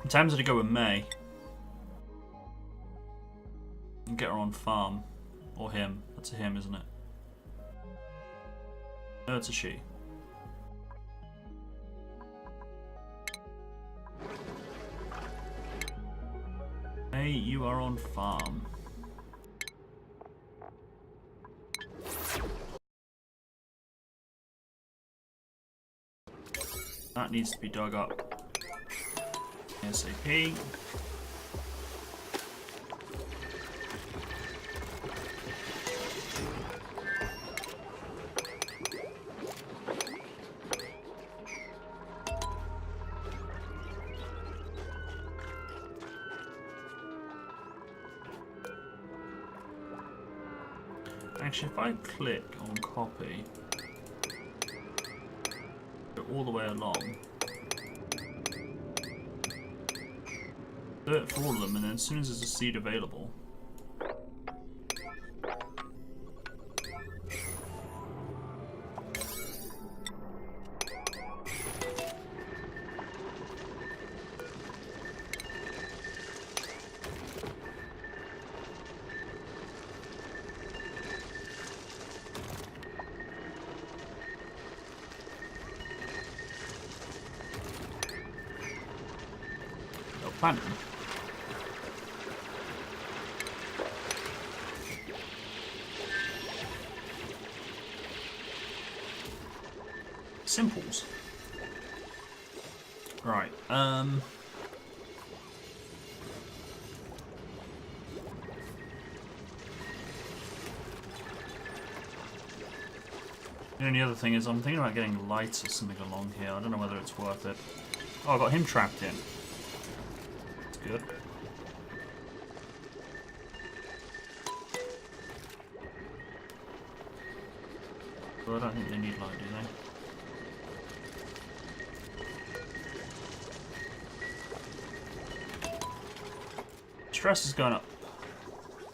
A: I'm tempted to go with May. And get her on farm. Or him. That's a him, isn't it? No, it's a she. May, you are on farm. That needs to be dug up ASAP. Actually, if I click on copy, go all the way along, do it for all of them, and then as soon as there's a seed available, they'll plant them. Simples. Right, the only other thing is I'm thinking about getting lights or something along here. I don't know whether it's worth it. Oh, I got him trapped in. That's good. But I don't think they need light, do they? Stress is going up.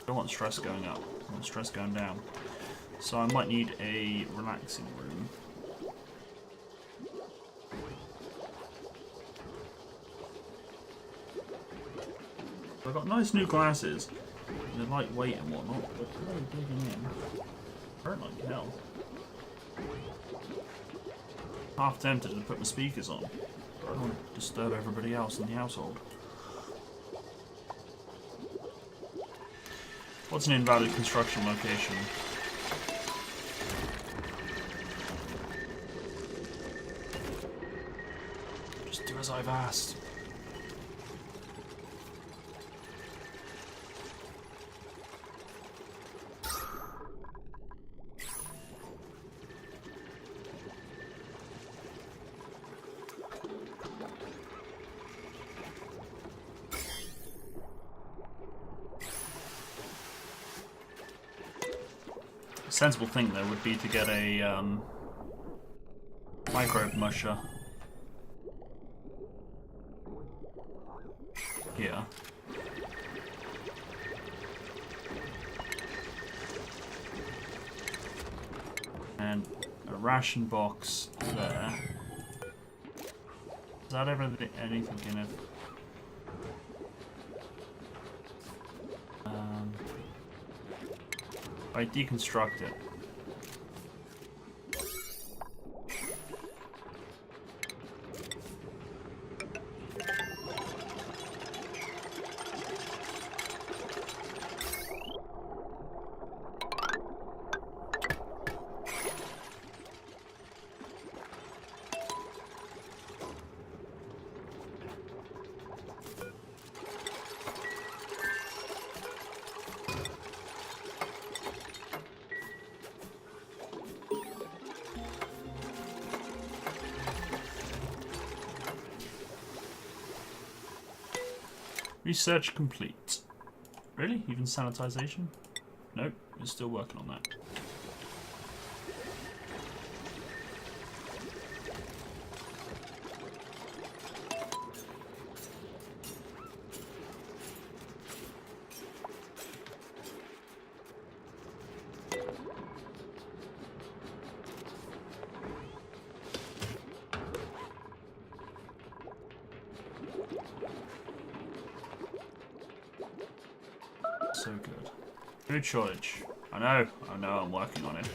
A: I don't want stress going up. I want stress going down. So I might need a relaxing room. I've got nice new glasses. They're lightweight and whatnot, but they're really digging in. Hurt like hell. Half tempted to put my speakers on, but I don't want to disturb everybody else in the household. What's an invalid construction location? Just do as I've asked. A sensible thing though would be to get a microbe musher here. And a ration box there. Is that anything in it? I deconstruct it. Research complete. Really? Even sanitization? Nope, we're still working on that. So good. Food shortage. I know, I'm working on it.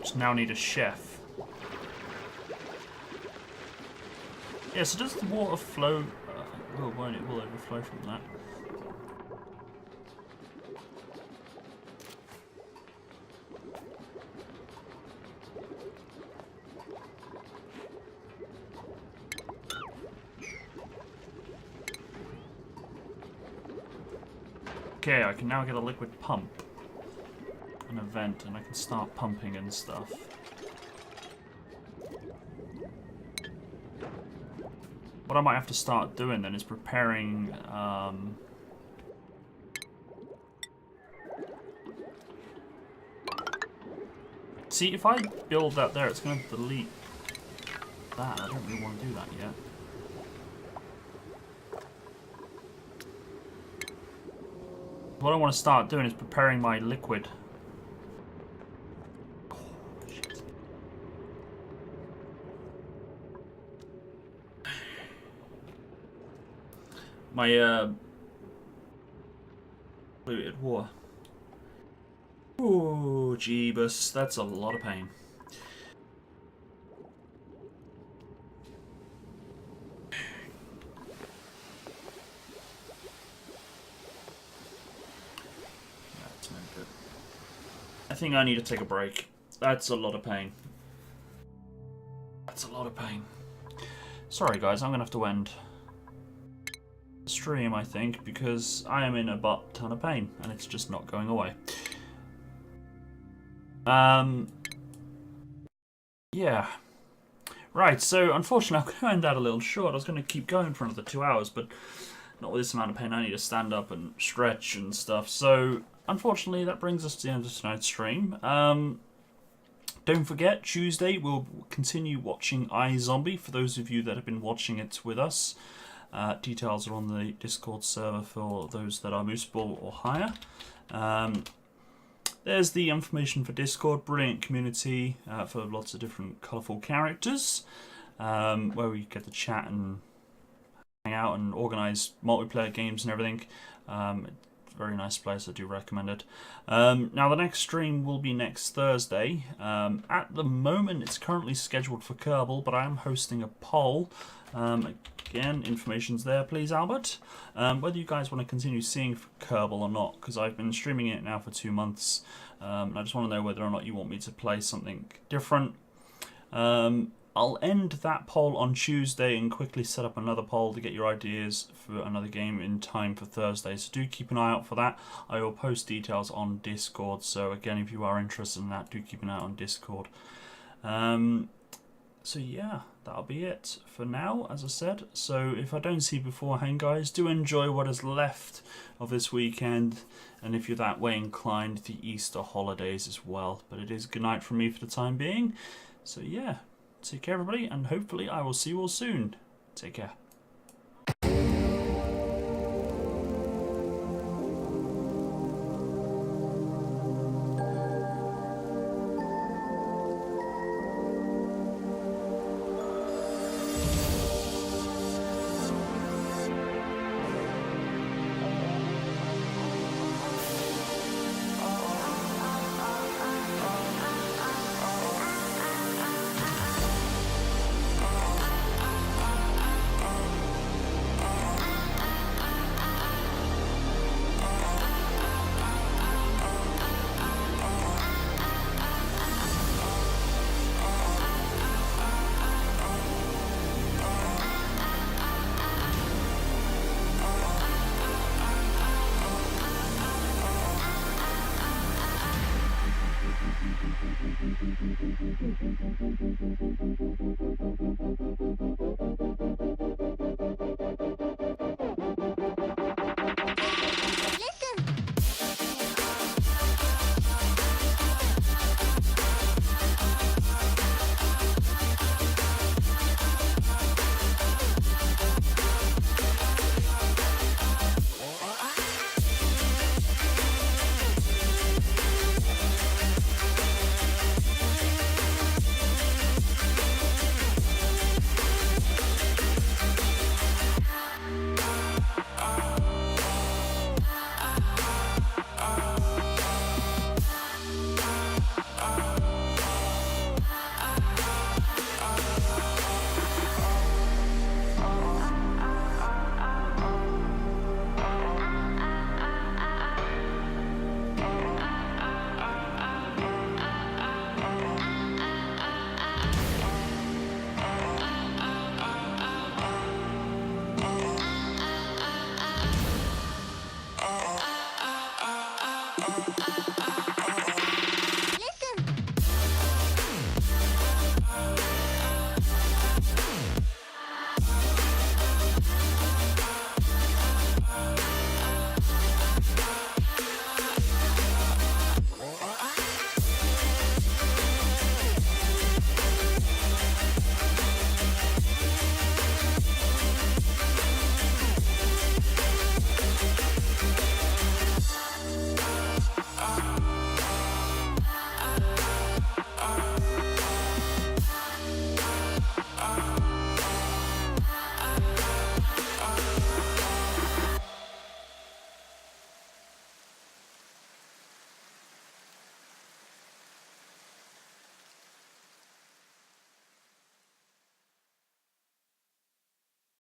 A: Just now need a chef. Yeah, so does the water flow? Won't it will overflow from that. Okay, I can now get a liquid pump, an event, and I can start pumping and stuff. What I might have to start doing then is preparing, see, if I build that there, it's going to delete that. I don't really want to do that yet. What I want to start doing is preparing my liquid. Oh, shit. My polluted water. Oh, jeebus, that's a lot of pain. I think I need to take a break. That's a lot of pain. That's a lot of pain. Sorry guys, I'm gonna have to end the stream, I think, because I am in a butt ton of pain and it's just not going away. Yeah. Right, so unfortunately I'm going to end that a little short. I was going to keep going for another 2 hours, but not with this amount of pain. I need to stand up and stretch and stuff. So unfortunately, that brings us to the end of tonight's stream. Don't forget, Tuesday we'll continue watching iZombie, for those of you that have been watching it with us. Details are on the Discord server for those that are Mooseball or higher. There's the information for Discord, brilliant community for lots of different colourful characters, where we get to chat and hang out and organise multiplayer games and everything. Very nice place, I do recommend it. Now the next stream will be next Thursday. At the moment it's currently scheduled for Kerbal, but I am hosting a poll. Again, information's there, please Albert. Whether you guys want to continue seeing Kerbal or not, because I've been streaming it now for 2 months. I just want to know whether or not you want me to play something different. I'll end that poll on Tuesday and quickly set up another poll to get your ideas for another game in time for Thursday. So do keep an eye out for that. I will post details on Discord. So again, if you are interested in that, do keep an eye on Discord. So yeah, that'll be it for now, as I said. So if I don't see you beforehand, guys, do enjoy what is left of this weekend. And if you're that way inclined, the Easter holidays as well. But it is good night from me for the time being. So yeah. Take care, everybody, and hopefully I will see you all soon. Take care.
B: I